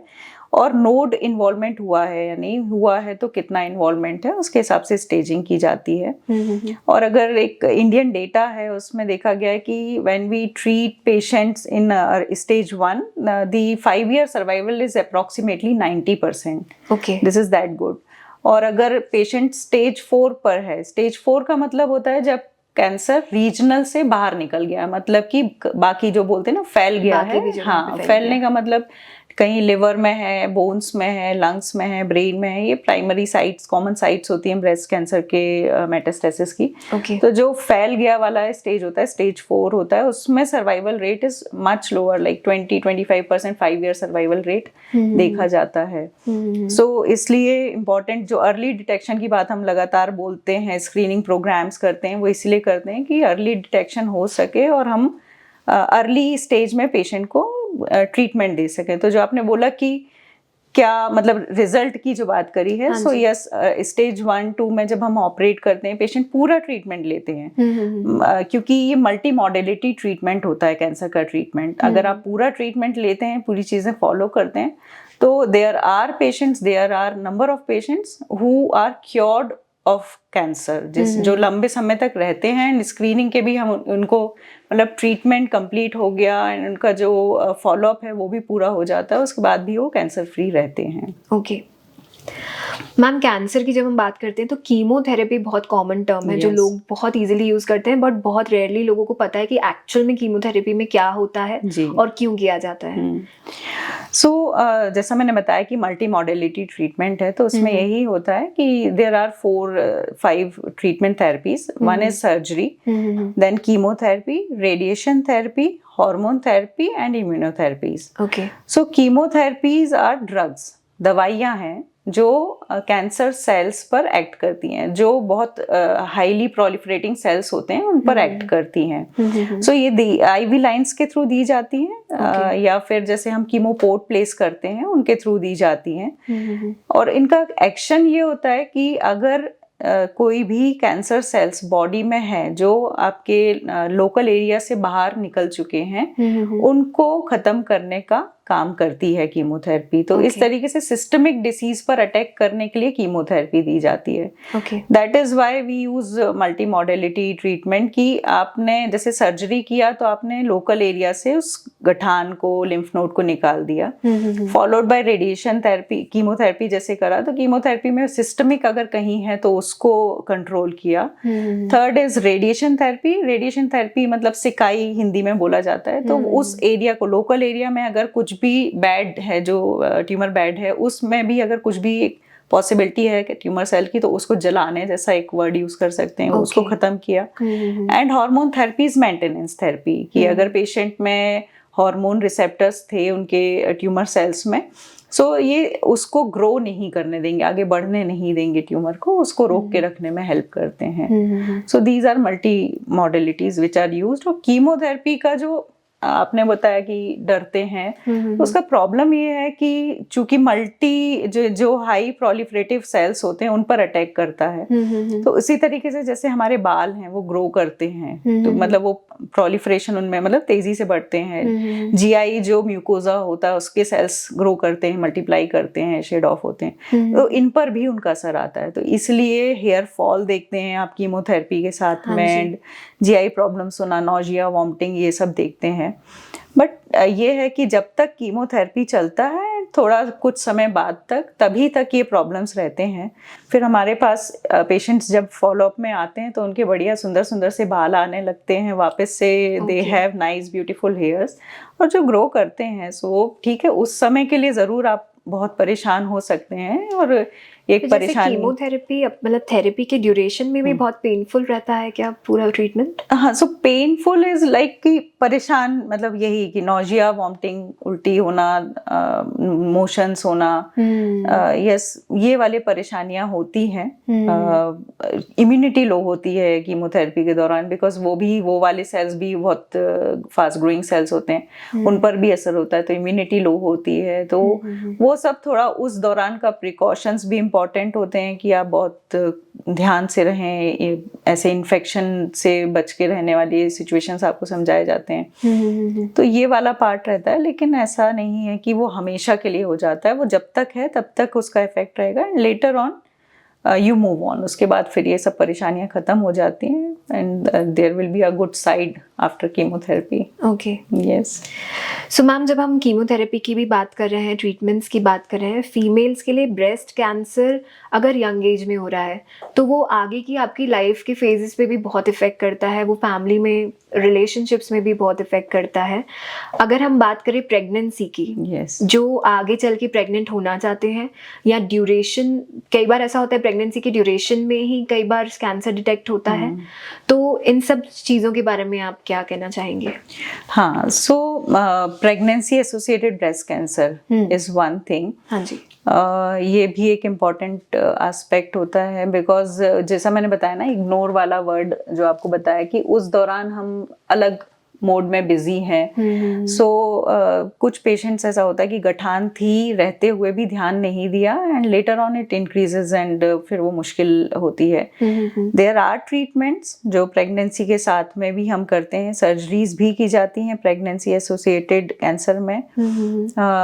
और नोड इन्वॉल्वमेंट हुआ है या नहीं हुआ है, तो कितना इन्वॉल्वमेंट है, उसके हिसाब से स्टेजिंग की जाती है. और अगर एक इंडियन डेटा है उसमें देखा गया है कि when we treat patients in stage 1, the 5-year survival is approximately 90%. This is that good. और अगर पेशेंट स्टेज 4 पर है, स्टेज 4 का मतलब होता है जब कैंसर रीजनल से बाहर निकल गया, मतलब कि बाकी जो बोलते हैं ना फैल गया है. हाँ, फैलने का मतलब कहीं लिवर में है, बोन्स में है, लंग्स में है, ब्रेन में है. ये प्राइमरी साइट्स, कॉमन साइट्स होती हैं ब्रेस्ट कैंसर के मेटास्टेसिस की. तो जो फैल गया वाला स्टेज होता है, स्टेज 4 होता है, उसमें survival rate is much lower, like 20-25% 5-year survival rate देखा जाता है. सो इसलिए इम्पॉर्टेंट जो अर्ली डिटेक्शन की बात हम लगातार बोलते हैं, स्क्रीनिंग प्रोग्राम्स करते हैं, वो इसलिए करते हैं कि अर्ली डिटेक्शन हो सके और हम अर्ली स्टेज में पेशेंट को ट्रीटमेंट दे सकें. तो जो आपने बोला कि क्या मतलब रिजल्ट की जो बात करी है, सो यस, स्टेज 1-2 में जब हम ऑपरेट करते हैं पेशेंट पूरा ट्रीटमेंट लेते हैं. क्योंकि ये मल्टी मॉडेलिटी ट्रीटमेंट होता है कैंसर का ट्रीटमेंट. अगर आप पूरा ट्रीटमेंट लेते हैं, पूरी चीज़ें फॉलो करते हैं, तो there are number of patients who are cured of cancer, जो लंबे समय तक रहते हैं। स्क्रीनिंग के भी हम उनको मतलब ट्रीटमेंट कंप्लीट हो गया एंड उनका जो फॉलोअप है वो भी पूरा हो जाता है, उसके बाद भी वो कैंसर फ्री रहते हैं। ओके मैम, कैंसर की जब हम बात करते हैं तो कीमोथेरेपी बहुत कॉमन टर्म है जो Yes. लोग बहुत इजीली यूज करते हैं, बट बहुत रेयरली लोगों को पता है कि एक्चुअल में कीमोथेरेपी में क्या होता है जी। और क्यों किया जाता है। सो जैसा मैंने बताया कि मल्टी मॉडलिटी ट्रीटमेंट है, तो उसमें यही होता है कि there are 4-5 treatment therapies. One is surgery, then chemotherapy, radiation therapy, hormone therapy and immunotherapies. Okay so chemotherapies are drugs, दवाइयाँ हैं जो कैंसर सेल्स पर एक्ट करती हैं, जो बहुत हाईली प्रोलिफरेटिंग सेल्स होते हैं उन पर एक्ट करती हैं। सो ये आईवी लाइंस के थ्रू दी जाती हैं, या फिर जैसे हम कीमोपोर्ट प्लेस करते हैं उनके थ्रू दी जाती हैं। और इनका एक्शन ये होता है कि अगर कोई भी कैंसर सेल्स बॉडी में है जो आपके लोकल एरिया से बाहर निकल चुके हैं, उनको खत्म करने का काम करती है कीमोथेरेपी। तो इस तरीके से सिस्टमिक डिसीज पर अटैक करने के लिए कीमोथेरेपी दी जाती है। That is why we use multi modality treatment, कि आपने जैसे सर्जरी किया तो आपने लोकल एरिया से उस गठान को, लिम्फ नोड को निकाल दिया, followed by radiation therapy. Chemotherapy जैसे करा तो कीमोथेरेपी में सिस्टमिक अगर कहीं है तो उसको कंट्रोल किया। Third is radiation therapy. Radiation therapy मतलब सिकाई हिंदी में बोला जाता है। तो उस एरिया को, लोकल एरिया में अगर कुछ भी बैड है, जो ट्यूमर बैड है, उसमें भी अगर कुछ भी पॉसिबिलिटी है कि ट्यूमर सेल की, तो उसको जलाने जैसा एक वर्ड यूज कर सकते हैं, उसको खत्म किया। And hormone therapy is maintenance therapy, कि अगर पेशेंट में हार्मोन रिसेप्टर्स थे उनके ट्यूमर सेल्स में, सो ये उसको ग्रो नहीं करने देंगे, आगे बढ़ने नहीं देंगे ट्यूमर को, उसको रोक के रखने में हेल्प करते हैं। So these are multi modalities which are used. और कीमोथेरेपी का जो आपने बताया कि डरते हैं, उसका प्रॉब्लम ये है कि चूंकि मल्टी जो हाई प्रोलिफरेटिव सेल्स होते हैं उन पर अटैक करता है, तो इसी तरीके से जैसे हमारे बाल हैं वो ग्रो करते हैं, तो मतलब वो प्रोलिफरेशन उनमें मतलब तेजी से बढ़ते हैं। जीआई जो म्यूकोजा होता है उसके सेल्स ग्रो करते हैं, मल्टीप्लाई करते हैं, शेड ऑफ होते हैं, तो इन पर भी उनका असर आता है। तो इसलिए हेयर फॉल देखते हैं आप कीमोथेरेपी के साथ में, जीआई प्रॉब्लम्स होना, नॉजिया, वॉमिटिंग, ये सब देखते हैं। बट ये है कि जब तक कीमोथेरेपी चलता है थोड़ा कुछ समय बाद तक, तभी तक ये प्रॉब्लम्स रहते हैं। फिर हमारे पास पेशेंट्स जब फॉलोअप में आते हैं तो उनके बढ़िया सुंदर सुंदर से बाल आने लगते हैं वापस से, they have nice beautiful hairs, और जो ग्रो करते हैं सो ठीक है, उस समय के लिए ज़रूर आप बहुत परेशान हो सकते हैं। और एक परेशानी, कीमोथेरेपी मतलब थेरेपी के ड्यूरेशन में भी बहुत पेनफुल रहता है क्या पूरा ट्रीटमेंट? हाँ, सो पेनफुल इज लाइक कि परेशान, मतलब यही कि नॉजिया, वॉमिटिंग, उल्टी होना, मोशंस होना, यस, ये वाले परेशानियां होती हैं। इम्यूनिटी लो होती है कीमोथेरेपी के दौरान, बिकॉज वो वाले सेल्स भी बहुत फास्ट ग्रोइंग सेल्स होते हैं, उन पर भी असर होता है, तो इम्यूनिटी लो होती है। तो वो सब थोड़ा उस दौरान का प्रिकॉशंस भी इम्पॉर्टेंट होते हैं कि आप बहुत ध्यान से रहें, ऐसे इन्फेक्शन से बच के रहने वाली सिचुएशंस आपको समझाए जाते हैं। तो ये वाला पार्ट रहता है, लेकिन ऐसा नहीं है कि वो हमेशा के लिए हो जाता है। वो जब तक है तब तक उसका इफेक्ट रहेगा, letter on you move on, उसके बाद फिर ये सब परेशानियां खत्म हो जाती हैं and there will be a good side after chemotherapy. Okay, yes. So ma'am, जब हम कीमोथेरेपी की भी बात कर रहे हैं, ट्रीटमेंट्स की बात कर रहे हैं, फीमेल्स के लिए ब्रेस्ट कैंसर अगर यंग एज में हो रहा है तो वो आगे की आपकी लाइफ के फेजेस पे भी बहुत इफेक्ट करता है, वो फैमिली में, रिलेशनशिप्स में भी बहुत इफेक्ट करता है। अगर हम बात करें प्रेगनेंसी की, yes. जो आगे चल के प्रेग्नेंट होना चाहते हैं, या ड्यूरेशन, कई बार ऐसा होता है प्रेगनेंसी के ड्यूरेशन में ही कई बार कैंसर डिटेक्ट होता है, तो इन सब चीज़ों के बारे में आप क्या कहना चाहेंगे? हाँ, so pregnancy associated breast cancer is one thing. हाँ जी। ये भी एक इम्पॉर्टेंट एस्पेक्ट होता है, बिकॉज जैसा मैंने बताया ना, इग्नोर वाला वर्ड जो आपको बताया कि उस दौरान हम अलग मोड में बिजी हैं। सो कुछ पेशेंट्स ऐसा होता है कि गठान थी रहते हुए भी ध्यान नहीं दिया and later on it increases and फिर वो मुश्किल होती है। देयर आर ट्रीटमेंट्स जो प्रेगनेंसी के साथ में भी हम करते हैं, सर्जरीज भी की जाती हैं प्रेगनेंसी एसोसिएटेड कैंसर में।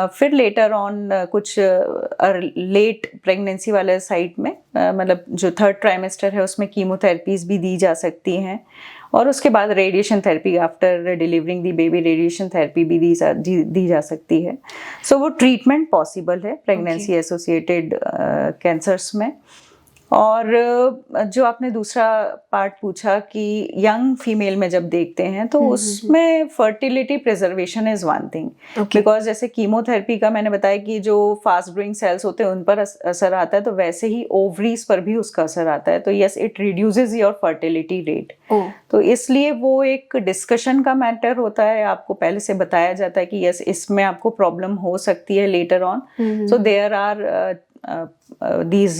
फिर लेटर ऑन कुछ लेट प्रेगनेंसी वाले साइड में मतलब जो 3rd ट्राइमेस्टर है उसमें कीमोथेरेपीज भी दी जा सकती हैं और उसके बाद रेडिएशन थेरेपी आफ्टर डिलीवरिंग दी बेबी, रेडिएशन थेरेपी भी दी जा सकती है। सो वो ट्रीटमेंट पॉसिबल है प्रेगनेंसी एसोसिएटेड कैंसर्स में। और जो आपने दूसरा पार्ट पूछा कि यंग फीमेल में जब देखते हैं तो उसमें fertility preservation is one thing, because जैसे कीमोथेरेपी का मैंने बताया कि जो फास्ट ग्रोइंग सेल्स होते हैं उन पर असर आता है, तो वैसे ही ओवरीज पर भी उसका असर आता है। तो yes, it reduces your fertility rate. तो इसलिए वो एक डिस्कशन का मैटर होता है, आपको पहले से बताया जाता है कि यस इसमें आपको प्रॉब्लम हो सकती है later on. So there are these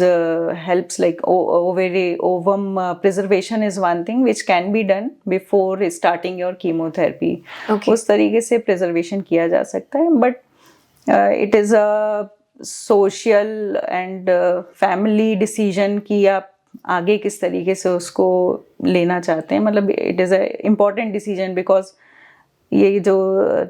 helps like ovum preservation is one thing which can be done before starting your chemotherapy. उस तरीके से preservation किया जा सकता है, but it is a social and family decision कि आप आगे किस तरीके से उसको लेना चाहते हैं। मतलब it is a important decision because ये जो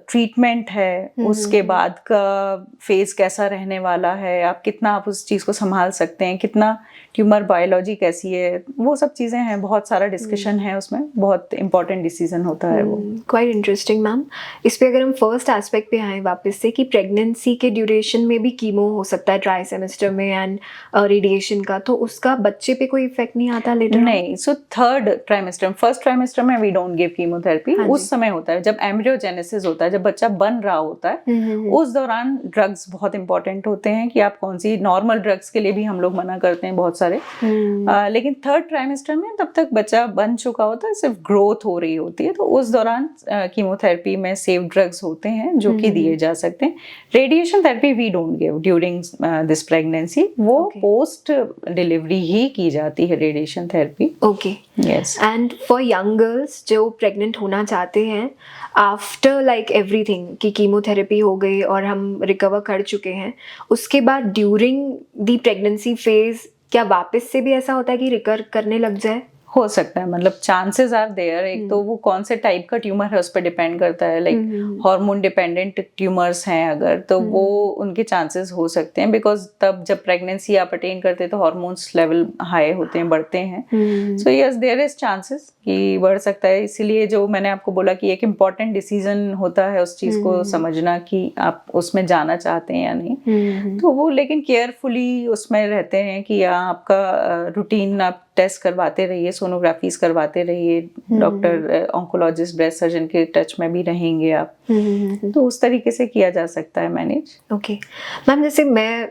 ट्रीटमेंट है उसके बाद का फेज कैसा रहने वाला है, आप कितना आप उस चीज़ को संभाल सकते हैं, कितना ट्यूमर बायोलॉजी कैसी है, वो सब चीज़ें हैं, बहुत सारा डिस्कशन है उसमें, बहुत इंपॉर्टेंट डिसीजन होता है वो। Quite interesting ma'am. इस पे अगर हम फर्स्ट एस्पेक्ट पे आए वापस से कि प्रेगनेंसी के ड्यूरेशन में भी कीमो हो सकता है ट्राई सेमेस्टर में एंड रेडिएशन का, तो उसका बच्चे पे कोई इफेक्ट नहीं आता लेटर? नहीं। सो 3rd ट्राइमेस्टर, 1st ट्राइमेस्टर में वी डोंट गिव कीमोथेरेपी। उस समय होता है जब एम्ब्रियोजेनेसिस होता है, जब बच्चा बन रहा होता है, उस दौरान ड्रग्स बहुत इंपॉर्टेंट होते हैं कि आप कौन सी, नॉर्मल ड्रग्स के लिए भी हम लोग मना करते हैं बहुत सारे। लेकिन 3rd ट्राइमेस्टर में तब तक बच्चा बन चुका होता है, सिर्फ ग्रोथ हो रही होती है, तो उस दौरान कीमोथेरेपी में सेफ ड्रग्स होते हैं जो कि दिए जा सकते हैं। Radiation therapy we don't give during this pregnancy, वो पोस्ट डिलीवरी ही की जाती है radiation therapy. Okay, yes. And for young girls जो प्रेग्नेंट होना चाहते हैं आफ्टर लाइक एवरीथिंग कि कीमोथेरेपी हो गई और हम रिकवर कर चुके हैं, उसके बाद ड्यूरिंग द प्रेगनेंसी फेज क्या वापस से भी ऐसा होता है कि रिकवर करने लग जाए? हो सकता है, मतलब चांसेस आर देयर। एक तो वो कौन से टाइप का ट्यूमर है उस पर डिपेंड करता है, लाइक हार्मोन डिपेंडेंट ट्यूमर्स हैं अगर, तो वो उनके चांसेस हो सकते हैं, बिकॉज तब जब प्रेगनेंसी आप अटेन करते हैं तो हार्मोन्स लेवल हाई होते हैं, बढ़ते हैं। So yes, there is chances कि बढ़ सकता है। इसीलिए जो मैंने आपको बोला कि एक इम्पॉर्टेंट डिसीजन होता है उस चीज़ को समझना कि आप उसमें जाना चाहते हैं या नहीं। तो वो लेकिन केयरफुली उसमें रहते हैं कि आपका रूटीन आप टेस्ट करवाते रहिए, सोनोग्राफीज करवाते रहिए, डॉक्टर ऑन्कोलॉजिस्ट ब्रेस्ट सर्जन के टच में भी रहेंगे आप, तो उस तरीके से किया जा सकता है मैनेज। ओके मैम, जैसे मैं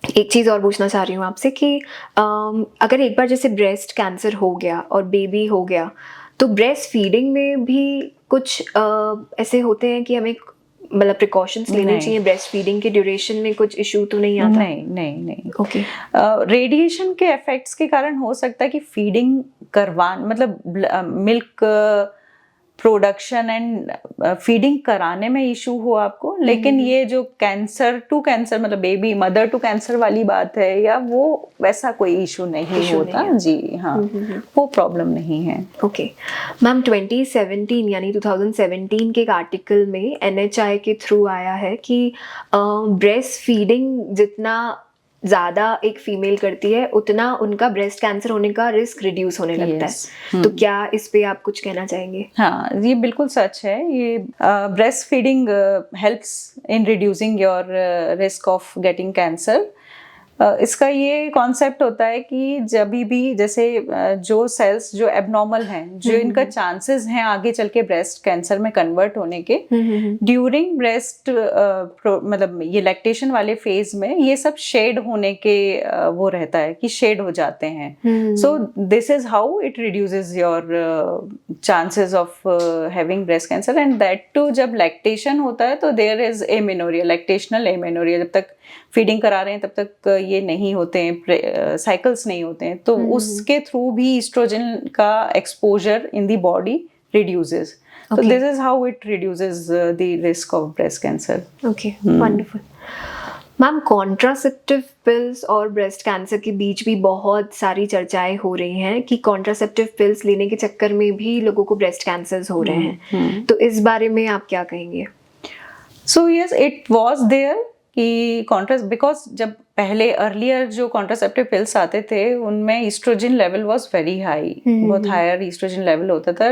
एक चीज़ और पूछना चाह रही हूँ आपसे कि अगर एक बार जैसे ब्रेस्ट कैंसर हो गया और बेबी हो गया, तो ब्रेस्ट फीडिंग में भी कुछ ऐसे होते हैं कि हमें मतलब प्रिकॉशंस लेने चाहिए? ब्रेस्ट फीडिंग के ड्यूरेशन में कुछ इशू तो नहीं आता? नहीं। ओके। रेडिएशन के इफेक्ट्स के कारण हो सकता है कि फीडिंग मतलब मिल्क प्रोडक्शन एंड फीडिंग कराने में इशू हो आपको, लेकिन ये जो कैंसर टू कैंसर मतलब बेबी मदर टू कैंसर वाली बात है, या वो वैसा कोई इशू नहीं होता जी। हाँ, वो प्रॉब्लम नहीं है। ओके मैम, 2017 यानी 2017 के एक आर्टिकल में NHI के थ्रू आया है कि ब्रेस्ट फीडिंग जितना ज़्यादा एक फीमेल करती है उतना उनका ब्रेस्ट कैंसर होने का रिस्क रिड्यूस होने लगता है। तो क्या इस पे आप कुछ कहना चाहेंगे? हाँ, ये बिल्कुल सच है। ये breast feeding helps in reducing your risk of getting cancer. इसका ये कॉन्सेप्ट होता है कि जब भी जैसे जो सेल्स जो एबनॉर्मल हैं, जो इनका चांसेस हैं आगे चल के ब्रेस्ट कैंसर में कन्वर्ट होने के, ड्यूरिंग ब्रेस्ट मतलब ये लैक्टेशन वाले फेज में ये सब शेड होने के वो रहता है कि शेड हो जाते हैं। So this is how it reduces your chances of having breast cancer, and that too जब लैक्टेशन होता है तो there is amenorrhoea, lactational amenorrhoea. जब तक फीडिंग करा रहे हैं तब तक ये नहीं होते हैं, साइकिल्स नहीं होते हैं, तो उसके थ्रू भी ईस्ट्रोजन का exposure in the body reduces. So Okay. this is how it reduces the risk of breast cancer. Okay wonderful. Ma'am contraceptive pills और ब्रेस्ट कैंसर के बीच भी बहुत सारी चर्चाएं हो रही हैं कि कॉन्ट्रासेप्टिव पिल्स लेने के चक्कर में भी लोगों को ब्रेस्ट कैंसर्स हो रहे हैं, तो इस बारे में आप क्या कहेंगे? So yes, it was there कि कॉन्ट्रास बिकॉज जब पहले अर्लियर जो कॉन्ट्रासेप्टिव पिल्स आते थे उनमें oestrogen level was very high, बहुत हायर ईस्ट्रोजन लेवल होता था।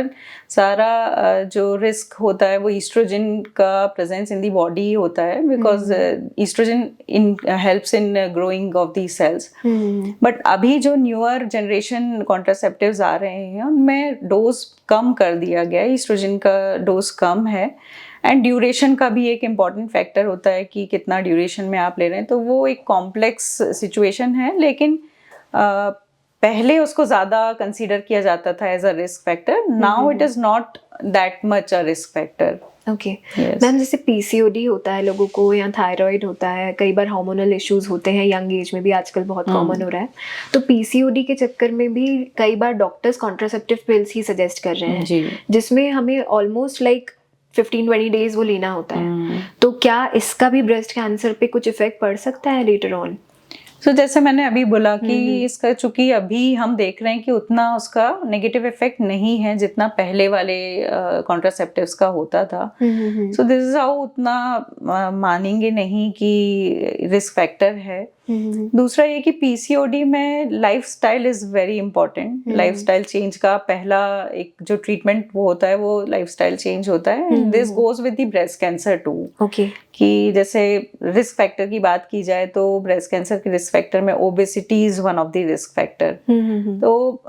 सारा जो रिस्क होता है वो ईस्ट्रोजन का प्रेजेंस इन दी बॉडी होता है, because oestrogen in helps in growing of the cells. But अभी जो न्यूअर जनरेशन कॉन्ट्रासेप्टिव्स आ रहे हैं उनमें डोज कम कर दिया गया है, ईस्ट्रोजन का डोज कम है। एंड ड्यूरेशन का भी एक इम्पॉर्टेंट फैक्टर होता है कि कितना ड्यूरेशन में आप ले रहे हैं, तो वो एक कॉम्प्लेक्स सिचुएशन है, लेकिन पहले उसको ज़्यादा कंसीडर किया जाता था as a risk factor. Now it is not that much a risk factor. Okay ma'am, जैसे पीसीओडी होता है लोगों को या थायराइड होता है, कई बार हार्मोनल इश्यूज होते हैं यंग एज में भी, आजकल बहुत कॉमन हो रहा है, तो पीसीओडी के चक्कर में भी कई बार डॉक्टर्स कॉन्ट्रासेप्टिव पिल्स ही सजेस्ट कर रहे हैं, जिसमें हमें ऑलमोस्ट लाइक 15-20 डेज वो लेना होता है, तो क्या इसका भी ब्रेस्ट कैंसर पे कुछ इफेक्ट पड़ सकता है लेटर ऑन? तो जैसे मैंने अभी बोला कि इसका चूंकि अभी हम देख रहे हैं कि उतना उसका नेगेटिव इफेक्ट नहीं है जितना पहले वाले कॉन्ट्रासेप्टिव्स का होता था। सो दिस इज हाउ उतना मानेंगे नहीं कि रिस्क फैक्टर है। दूसरा ये कि पीसीओडी में lifestyle is very important. Lifestyle change का पहला एक जो ट्रीटमेंट वो होता है वो लाइफस्टाइल चेंज होता है। This goes with the breast cancer too. Okay, कि जैसे रिस्क फैक्टर की बात की जाए तो ब्रेस्ट कैंसर के रिस्क फैक्टर में obesity is one of the risk factor. तो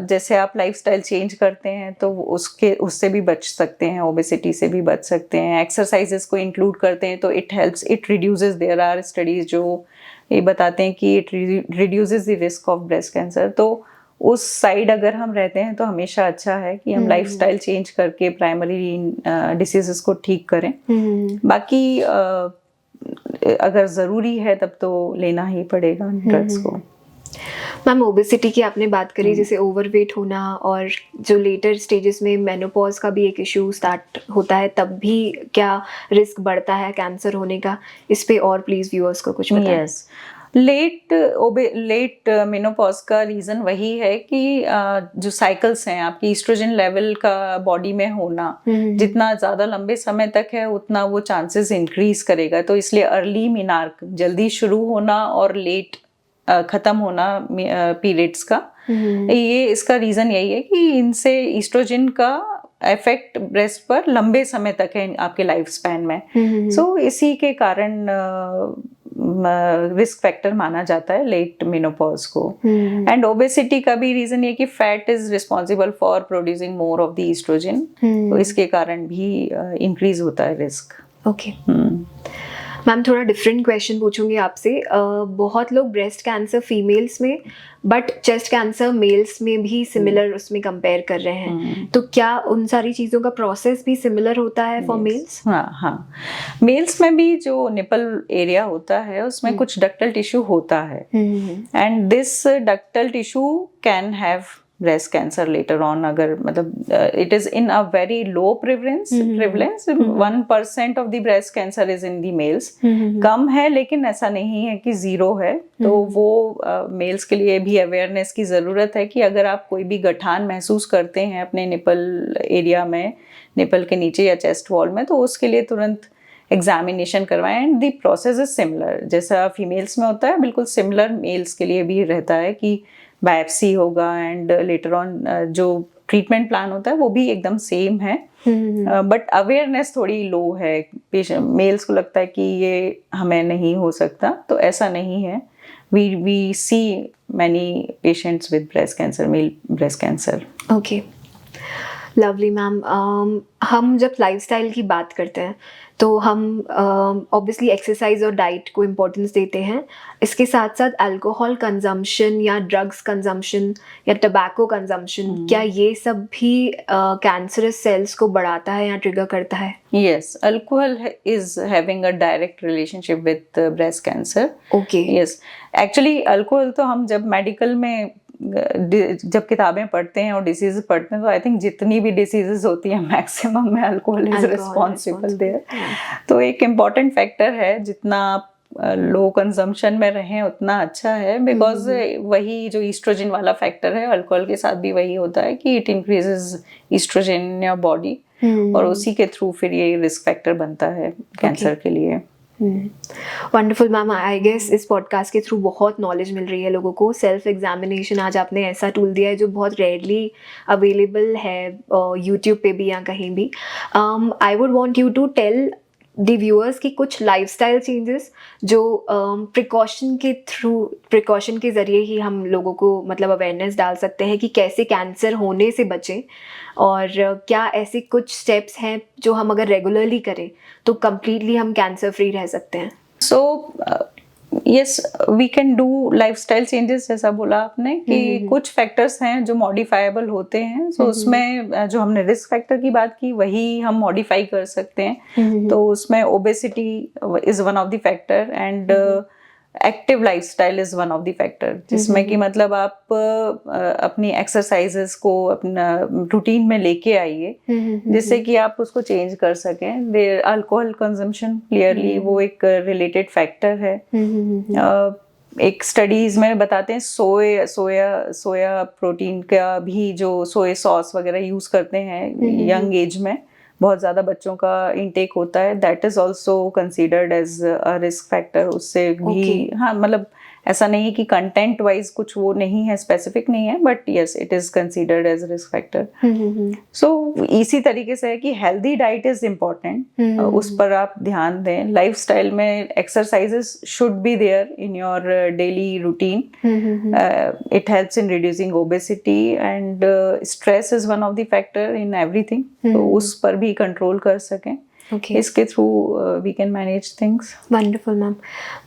जैसे आप लाइफस्टाइल चेंज करते हैं तो उससे भी बच सकते हैं, ओबेसिटी से भी बच सकते हैं। एक्सरसाइजेस को इंक्लूड करते हैं तो it helps, it reduces. There are studies जो ये बताते हैं कि it reduces the risk of breast cancer. तो उस साइड अगर हम रहते हैं तो हमेशा अच्छा है कि हम लाइफस्टाइल चेंज करके प्राइमरी डिसीजेस को ठीक करें। बाकी अगर ज़रूरी है तब तो लेना ही पड़ेगा ड्रग्स को। मैम ओबेसिटी की आपने बात करी, जैसे ओवरवेट होना और जो लेटर स्टेजेस में मेनोपॉज का भी एक इशू स्टार्ट होता है, तब भी क्या रिस्क बढ़ता है कैंसर होने का? इस पे और प्लीज व्यूअर्स को कुछ बताएं। यस, लेट मेनोपॉज का रीज़न वही है कि जो साइकिल्स हैं आपकी ईस्ट्रोजन लेवल का बॉडी में होना जितना ज़्यादा लंबे समय तक है उतना वो चांसेस इंक्रीज करेगा। तो इसलिए अर्ली मेनार्क, जल्दी शुरू होना और लेट ख़त्म होना पीरियड्स का, ये इसका रीज़न यही है कि इनसे ईस्ट्रोजन का इफेक्ट ब्रेस्ट पर लंबे समय तक है आपके लाइफ स्पैन में। सो इसी के कारण रिस्क फैक्टर माना जाता है लेट मेनोपॉज को। एंड ओबेसिटी का भी रीजन ये कि fat is responsible for producing more of the oestrogen, तो इसके कारण भी इंक्रीज होता है रिस्क। ओके मैम, थोड़ा डिफरेंट क्वेश्चन पूछूंगी आपसे। बहुत लोग ब्रेस्ट कैंसर फीमेल्स में बट चेस्ट कैंसर मेल्स में भी सिमिलर उसमें कंपेयर कर रहे हैं, तो क्या उन सारी चीज़ों का प्रोसेस भी सिमिलर होता है फॉर मेल्स? हाँ, मेल्स में भी जो निपल एरिया होता है उसमें कुछ डक्टल टिश्यू होता है, and this ductal tissue can have breast cancer later on। अगर मतलब it is in a very low prevalence 1% of the breast cancer is in the males। कम है लेकिन ऐसा नहीं है कि जीरो है। तो वो मेल्स के लिए भी अवेयरनेस की ज़रूरत है कि अगर आप कोई भी गठान महसूस करते हैं अपने निपल एरिया में, निपल के नीचे या चेस्ट वॉल में, तो उसके लिए तुरंत एग्जामिनेशन करवाएं। And the process is similar, जैसा फीमेल्स में होता है बिल्कुल सिमिलर मेल्स के लिए भी रहता है कि बायोप्सी होगा एंड लेटर ऑन जो ट्रीटमेंट प्लान होता है वो भी एकदम सेम है। बट अवेयरनेस थोड़ी लो है, पेशेंट मेल्स को लगता है कि ये हमें नहीं हो सकता, तो ऐसा नहीं है। We see many patients with breast cancer, male breast cancer. Okay, lovely ma'am. हम जब लाइफस्टाइल की बात करते हैं तो हम ऑब्वियसली एक्सरसाइज और डाइट को इम्पोर्टेंस देते हैं, इसके साथ साथ अल्कोहल कंजम्पशन या ड्रग्स कंजम्पशन या टबैको कंजम्पशन, क्या ये सब भी कैंसरस सेल्स को बढ़ाता है या ट्रिगर करता है? Yes, alcohol is having a direct relationship with breast cancer. Okay. Yes, actually alcohol तो हम जब मेडिकल में जब किताबें पढ़ते हैं और डिसीज पढ़ते हैं तो आई थिंक जितनी भी डिसीजेस होती हैं मैक्सिमम में अल्कोहल इज रिस्पॉन्सिबल देयर। तो एक इम्पॉर्टेंट फैक्टर है, जितना आप लो कंजम्पशन में रहें उतना अच्छा है, बिकॉज वही जो ईस्ट्रोजन वाला फैक्टर है अल्कोहल के साथ भी वही होता है कि it increases oestrogen in your body, और उसी के थ्रू फिर ये रिस्क फैक्टर बनता है कैंसर के लिए। वंडरफुल मैम, आई गेस इस पॉडकास्ट के थ्रू बहुत नॉलेज मिल रही है लोगों को। सेल्फ एग्जामिनेशन आज आपने ऐसा टूल दिया है जो बहुत रेयरली अवेलेबल है यूट्यूब पे भी या कहीं भी। I would want you to tell the viewers की कुछ लाइफस्टाइल चेंजेस जो प्रिकॉशन के ज़रिए ही हम लोगों को मतलब अवेयरनेस डाल सकते हैं कि कैसे कैंसर होने से बचें, और क्या ऐसे कुछ स्टेप्स हैं जो हम अगर रेगुलरली करें तो कम्प्लीटली हम कैंसर फ्री रह सकते हैं। So yes, we can do lifestyle changes, जैसा बोला आपने कि कुछ फैक्टर्स हैं जो मॉडिफाइबल होते हैं। सो उसमें जो हमने रिस्क फैक्टर की बात की वही हम मॉडिफाई कर सकते हैं। तो उसमें obesity is one of the factor, and active lifestyle is one of the factor, जिसमें कि मतलब आप अपनी एक्सरसाइजेस को अपना रूटीन में लेके आइए जिससे कि आप उसको चेंज कर सकें। देयर अल्कोहल कंजम्पशन क्लियरली वो एक रिलेटेड फैक्टर है। एक स्टडीज में बताते हैं सोया प्रोटीन का भी, जो सोया सॉस वगैरह यूज करते हैं यंग एज में, बहुत ज़्यादा बच्चों का इनटेक होता है, that is also considered as a risk factor. उससे भी हाँ, मतलब ऐसा नहीं है कि कंटेंट वाइज कुछ वो नहीं है, स्पेसिफिक नहीं है, but yes it is considered as risk factor. So इसी तरीके से है कि हेल्दी डाइट इज़ इम्पॉर्टेंट, उस पर आप ध्यान दें। लाइफस्टाइल में exercises should be there in your daily routine, it helps in reducing obesity, and stress is one of the factor in everything, तो उस पर भी कंट्रोल कर सकें। इसके through we can manage things. Wonderful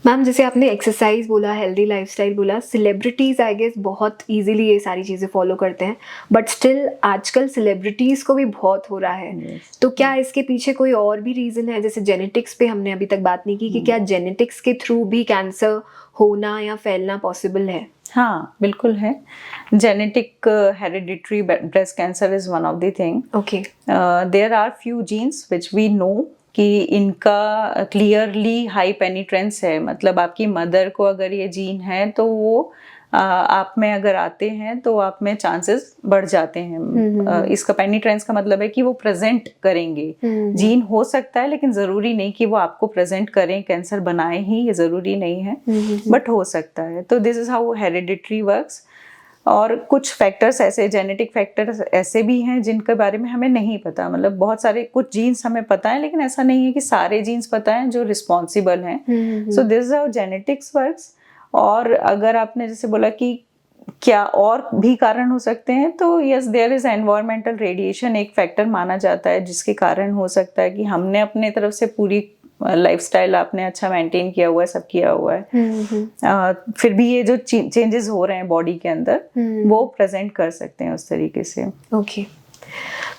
ma'am, जैसे आपने एक्सरसाइज बोला, हेल्दी लाइफस्टाइल बोला, सेलिब्रिटीज़ आई गेस बहुत इजीली ये सारी चीज़ें फॉलो करते हैं, बट स्टिल आजकल सेलिब्रिटीज़ को भी बहुत हो रहा है। तो क्या इसके पीछे कोई और भी रीज़न है? जैसे जेनेटिक्स पे हमने अभी तक बात नहीं की कि क्या जेनेटिक्स के थ्रू भी कैंसर होना या फैलना पॉसिबल है? हाँ, बिल्कुल है। Genetic hereditary breast cancer is one of the thing. Okay, there are few genes which we know कि इनका क्लियरली हाई पेनिट्रेंस है, मतलब आपकी मदर को अगर ये जीन है तो वो आप में अगर आते हैं तो आप में चांसेस बढ़ जाते हैं। इसका पेनिट्रेंस का मतलब है कि वो प्रेजेंट करेंगे। जीन हो सकता है लेकिन ज़रूरी नहीं कि वो आपको प्रेजेंट करें, कैंसर बनाए ही, ये ज़रूरी नहीं है, बट हो सकता है। तो this is how hereditary works. और कुछ फैक्टर्स ऐसे, जेनेटिक फैक्टर्स ऐसे भी हैं जिनके बारे में हमें नहीं पता, मतलब बहुत सारे कुछ जीन्स हमें पता है लेकिन ऐसा नहीं है कि सारे जीन्स पता हैं जो रिस्पॉन्सिबल हैं। So this is how genetics works. और अगर आपने जैसे बोला कि क्या और भी कारण हो सकते हैं, तो yes there is environmental radiation एक फैक्टर माना जाता है जिसके कारण हो सकता है कि हमने अपने तरफ से पूरी लाइफस्टाइल आपने अच्छा मेंटेन किया हुआ है, सब किया हुआ है, फिर भी ये जो चेंजेस हो रहे हैं बॉडी के अंदर वो प्रेजेंट कर सकते हैं उस तरीके से। Okay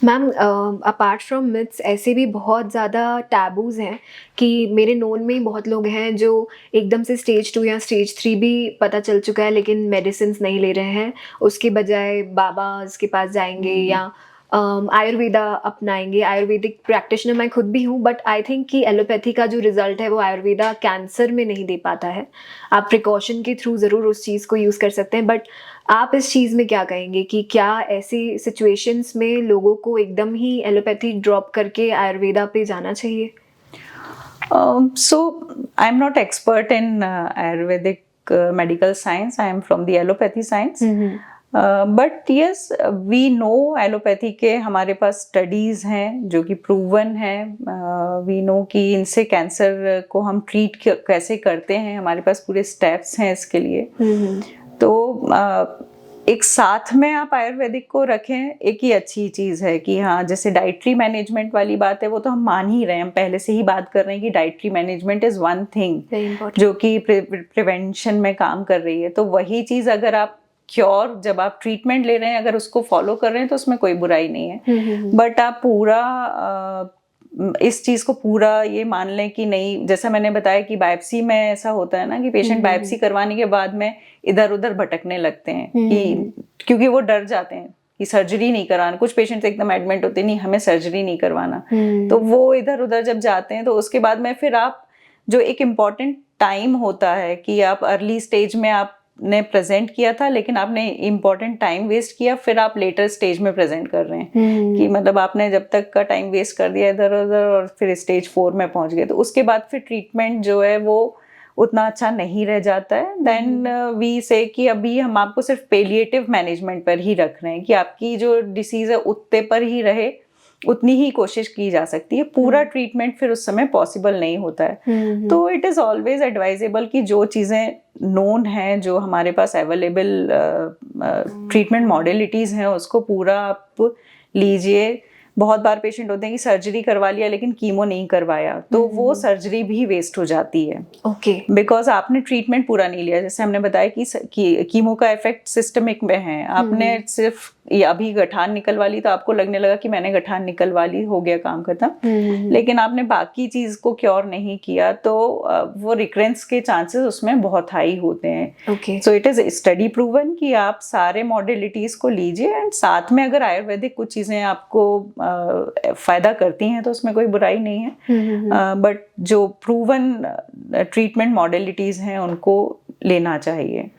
ma'am, apart from myths ऐसे भी बहुत ज़्यादा टैबूज़ हैं कि मेरे नोन में ही बहुत लोग हैं जो एकदम से स्टेज 2 या स्टेज 3 भी पता चल चुका है लेकिन मेडिसिन नहीं ले रहे हैं, उसके बजाय बाबाज के पास जाएंगे या आयुर्वेदा अपनाएंगे। आयुर्वेदिक प्रैक्टिशनर मैं खुद भी हूँ, बट आई थिंक कि एलोपैथी का जो रिजल्ट है वो आयुर्वेदा कैंसर में नहीं दे पाता है। आप प्रिकॉशन के थ्रू ज़रूर उस चीज़ को यूज़ कर सकते हैं, बट आप इस चीज़ में क्या कहेंगे कि क्या ऐसी सिचुएशंस में लोगों को एकदम ही एलोपैथी ड्रॉप करके आयुर्वेदा पे जाना चाहिए? So I'm not expert in Ayurvedic medical science. I am from the allopathy science. But yes, we know allopathy के हमारे पास स्टडीज़ हैं जो कि प्रूवन हैं। वी नो कि इनसे कैंसर को हम ट्रीट कैसे करते हैं, हमारे पास पूरे स्टेप्स हैं इसके लिए। तो एक साथ में आप आयुर्वेदिक को रखें, एक ही अच्छी चीज़ है कि हाँ, जैसे डाइटरी मैनेजमेंट वाली बात है वो तो हम मान ही रहे हैं, हम पहले से ही बात कर रहे हैं कि dietary management is one thing जो कि प्रिवेंशन में काम कर रही है। तो वही चीज़ अगर आप क्योर, जब आप ट्रीटमेंट ले रहे हैं अगर उसको फॉलो कर रहे हैं तो उसमें कोई बुराई नहीं है, बट आप पूरा इस चीज़ को पूरा ये मान लें कि नहीं, जैसा मैंने बताया कि बायोप्सी में ऐसा होता है ना कि पेशेंट बायोप्सी करवाने के बाद में इधर उधर भटकने लगते हैं कि क्योंकि वो डर जाते हैं कि सर्जरी नहीं कराना। कुछ पेशेंट्स एकदम एडमिट होते हैं, नहीं हमें सर्जरी नहीं करवाना, तो वो इधर उधर जब जाते हैं तो उसके बाद में फिर आप जो एक इम्पॉर्टेंट टाइम होता है कि आप अर्ली स्टेज में आपने प्रेजेंट किया था लेकिन आपने इम्पॉर्टेंट टाइम वेस्ट किया, फिर आप लेटर स्टेज में प्रेजेंट कर रहे हैं कि मतलब आपने जब तक का टाइम वेस्ट कर दिया इधर उधर और फिर स्टेज 4 में पहुंच गए, तो उसके बाद फिर ट्रीटमेंट जो है वो उतना अच्छा नहीं रह जाता है। देन वी से कि अभी हम आपको सिर्फ पेलिएटिव मैनेजमेंट पर ही रख रहे हैं कि आपकी जो डिसीज है उतने पर ही रहे, उतनी ही कोशिश की जा सकती है, पूरा ट्रीटमेंट फिर उस समय पॉसिबल नहीं होता है। तो इट इज़ ऑलवेज एडवाइजेबल कि जो चीज़ें नोन हैं, जो हमारे पास अवेलेबल ट्रीटमेंट मॉडलिटीज़ हैं, उसको पूरा आप लीजिए। बहुत बार पेशेंट होते हैं कि सर्जरी करवा लिया लेकिन कीमो नहीं करवाया, तो वो सर्जरी भी वेस्ट हो जाती है। ओके, बिकॉज आपने ट्रीटमेंट पूरा नहीं लिया। जैसे हमने बताया कि कीमो का इफेक्ट सिस्टमिक में है, आपने सिर्फ अभी गठान निकलवा ली तो आपको लगने लगा कि मैंने गठान निकलवा ली, हो गया काम खत्म, लेकिन आपने बाकी चीज को क्योर नहीं किया, तो वो रिकरेंस के चांसेस उसमें बहुत हाई होते हैं। Okay, so it is study proven कि आप सारे मॉडलिटीज को लीजिए एंड साथ में अगर आयुर्वेदिक कुछ चीजें आपको फायदा करती हैं तो उसमें कोई बुराई नहीं है, बट जो प्रूवन ट्रीटमेंट मॉडलिटीज हैं उनको लेना चाहिए।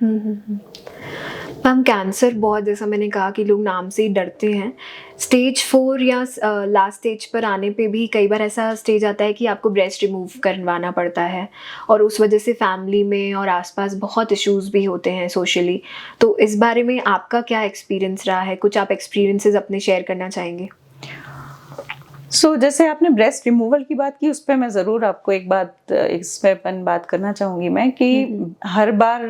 मैम कैंसर बहुत, जैसा मैंने कहा कि लोग नाम से ही डरते हैं, स्टेज 4 या लास्ट स्टेज पर आने पे भी कई बार ऐसा स्टेज आता है कि आपको ब्रेस्ट रिमूव करवाना पड़ता है और उस वजह से फैमिली में और आसपास बहुत इश्यूज भी होते हैं सोशली। तो इस बारे में आपका क्या एक्सपीरियंस रहा है? कुछ आप एक्सपीरियंसेस अपने शेयर करना चाहेंगे? सो जैसे आपने ब्रेस्ट रिमूवल की बात की, उस पर मैं ज़रूर आपको एक बात इस पे अपन बात करना चाहूँगी मैं कि हर बार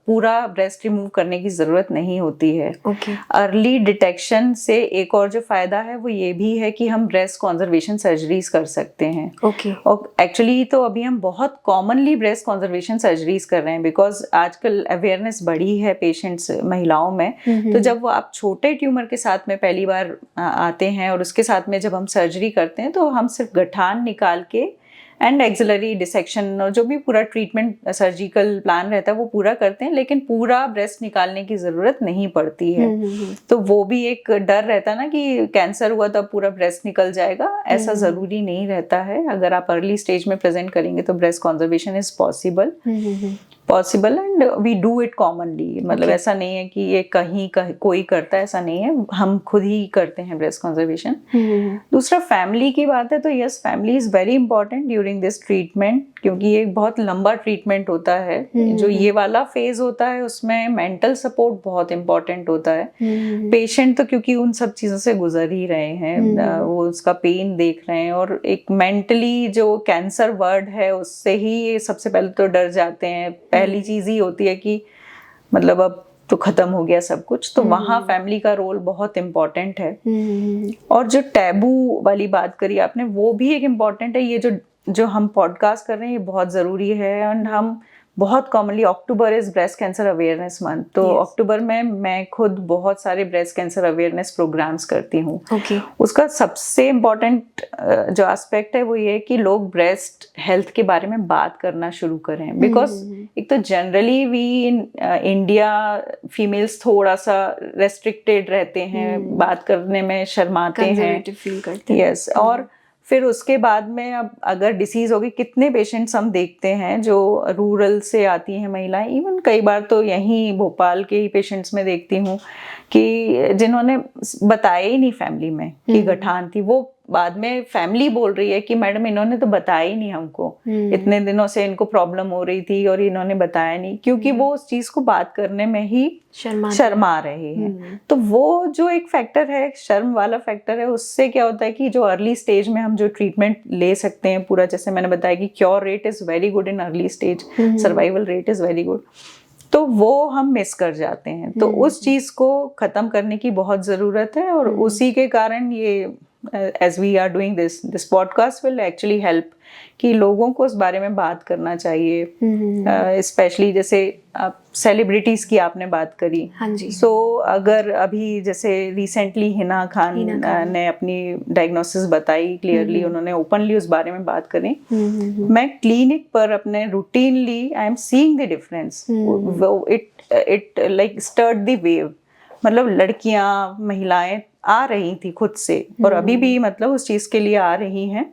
पूरा ब्रेस्ट रिमूव करने की ज़रूरत नहीं होती है। ओके, अर्ली डिटेक्शन से एक और जो फ़ायदा है वो ये भी है कि हम ब्रेस्ट कॉन्जर्वेशन सर्जरीज कर सकते हैं। ओके, और एक्चुअली तो अभी हम बहुत कॉमनली ब्रेस्ट कॉन्जर्वेशन सर्जरीज कर रहे हैं बिकॉज आजकल अवेयरनेस बढ़ी है पेशेंट्स महिलाओं में। तो जब वो आप छोटे ट्यूमर के साथ में पहली बार आते हैं और उसके साथ में जब हम सर्जरी करते हैं तो हम सिर्फ गठान निकाल के एंड एक्सिलरी डिसेक्शन और जो भी पूरा ट्रीटमेंट सर्जिकल प्लान रहता है वो पूरा करते हैं, लेकिन पूरा ब्रेस्ट निकालने की ज़रूरत नहीं पड़ती है। तो वो भी एक डर रहता है ना कि कैंसर हुआ तो अब पूरा ब्रेस्ट निकल जाएगा, ऐसा ज़रूरी नहीं रहता है। अगर आप अर्ली स्टेज में प्रेजेंट करेंगे तो breast conservation is possible and we do it commonly. मतलब ऐसा नहीं है कि ये कहीं कोई करता है, ऐसा नहीं है, हम खुद ही करते हैं ब्रेस्ट कॉन्जर्वेशन। दूसरा फैमिली की बात है तो yes, family is very important during this treatment, क्योंकि ये एक बहुत लंबा ट्रीटमेंट होता है। जो ये वाला फेज होता है उसमें मेंटल सपोर्ट बहुत इंपॉर्टेंट होता है। पेशेंट तो क्योंकि उन सब चीज़ों से गुजर ही रहे हैं, वो उसका पेन देख रहे हैं और एक मेंटली जो कैंसर वर्ड है उससे ही ये सबसे पहले तो डर जाते हैं। पहली चीज़ ही होती है कि मतलब अब तो खत्म हो गया सब कुछ, तो वहाँ फैमिली का रोल बहुत इम्पोर्टेंट है। और जो टैबू वाली बात करी आपने वो भी एक इम्पॉर्टेंट है। ये जो हम पॉडकास्ट कर रहे हैं ये बहुत ज़रूरी है एंड हम बहुत commonly, October is breast cancer awareness month, तो अक्टूबर में मैं खुद बहुत सारे ब्रेस्ट कैंसर अवेयरनेस प्रोग्राम्स करती हूँ। उसका सबसे इम्पॉर्टेंट जो एस्पेक्ट है वो ये है कि लोग ब्रेस्ट हेल्थ के बारे में बात करना शुरू करें। बिकॉज एक तो generally we in India females थोड़ा सा रेस्ट्रिक्टेड रहते हैं, बात करने में शर्माते हैं, फील करते हैं। यस। और फिर उसके बाद में अब अगर डिसीज़ होगी, कितने पेशेंट्स हम देखते हैं जो रूरल से आती हैं महिलाएं, इवन कई बार तो यहीं भोपाल के ही पेशेंट्स में देखती हूँ कि जिन्होंने बताया ही नहीं फैमिली में कि गठान थी, वो बाद में फैमिली बोल रही है कि मैडम इन्होंने तो बताया ही नहीं हमको, इतने दिनों से इनको प्रॉब्लम हो रही थी और इन्होंने बताया नहीं, क्योंकि वो उस चीज़ को बात करने में ही शर्मा रहे हैं। तो वो जो एक फैक्टर है, शर्म वाला फैक्टर है, उससे क्या होता है कि जो अर्ली स्टेज में हम जो ट्रीटमेंट ले सकते हैं पूरा, जैसे मैंने बताया कि cure rate is very good in early stage, survival rate is very good, तो वो हम मिस कर जाते हैं। तो उस चीज़ को ख़त्म करने की बहुत ज़रूरत है और उसी के कारण ये as we are doing this podcast will actually help कि लोगों को उस बारे में बात करना चाहिए, स्पेशली जैसे सेलिब्रिटीज़ की आपने बात करी। हाँ जी। सो अगर अभी जैसे रिसेंटली हिना खान ने अपनी डायग्नोसिस बताई क्लियरली, उन्होंने ओपनली उस बारे में बात करी। मैं क्लिनिक पर अपने routinely I am seeing the difference, it like stirred the wave. मतलब लड़कियां, महिलाएं आ रही थी खुद से, और अभी भी मतलब उस चीज़ के लिए आ रही हैं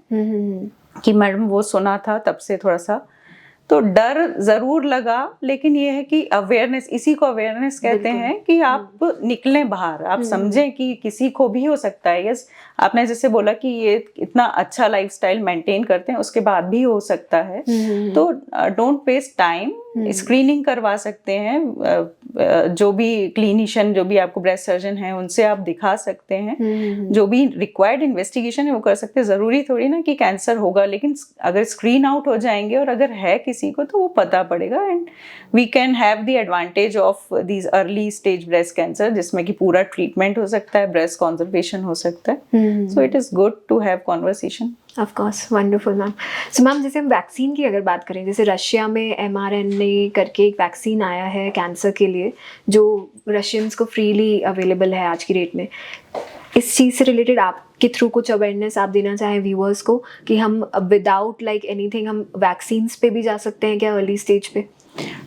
कि मैडम वो सुना था, तब से थोड़ा सा तो डर जरूर लगा, लेकिन ये है कि अवेयरनेस, इसी को अवेयरनेस कहते हैं कि आप निकलें बाहर, आप समझें कि किसी को भी हो सकता है। यस, आपने जैसे बोला कि ये इतना अच्छा लाइफस्टाइल मेंटेन करते हैं, उसके बाद भी हो सकता है। तो डोंट वेस्ट टाइम, स्क्रीनिंग करवा सकते हैं, जो भी क्लिनिशियन, जो भी आपको ब्रेस्ट सर्जन है, उनसे आप दिखा सकते हैं। जो भी रिक्वायर्ड इन्वेस्टिगेशन है वो कर सकते हैं। ज़रूरी थोड़ी ना कि कैंसर होगा, लेकिन अगर स्क्रीन आउट हो जाएंगे और अगर है किसी को तो वो पता पड़ेगा, and we can have the advantage of these early stage breast cancer, जिसमें कि पूरा ट्रीटमेंट हो सकता है, ब्रेस्ट कंजर्वेशन हो सकता है। So it is good to have conversation. Of course, wonderful ma'am. So ma'am, जैसे हम वैक्सीन की अगर बात करें, जैसे रशिया में mRNA करके एक वैक्सीन आया है कैंसर के लिए, जो रशियंस को फ्रीली अवेलेबल है आज की डेट में। इस चीज़ से रिलेटेड आपके थ्रू कुछ अवेयरनेस आप देना चाहें व्यूअर्स को कि हम विदाउट लाइक एनीथिंग हम वैक्सीन्स पे भी जा सकते हैं क्या अर्ली स्टेज पे?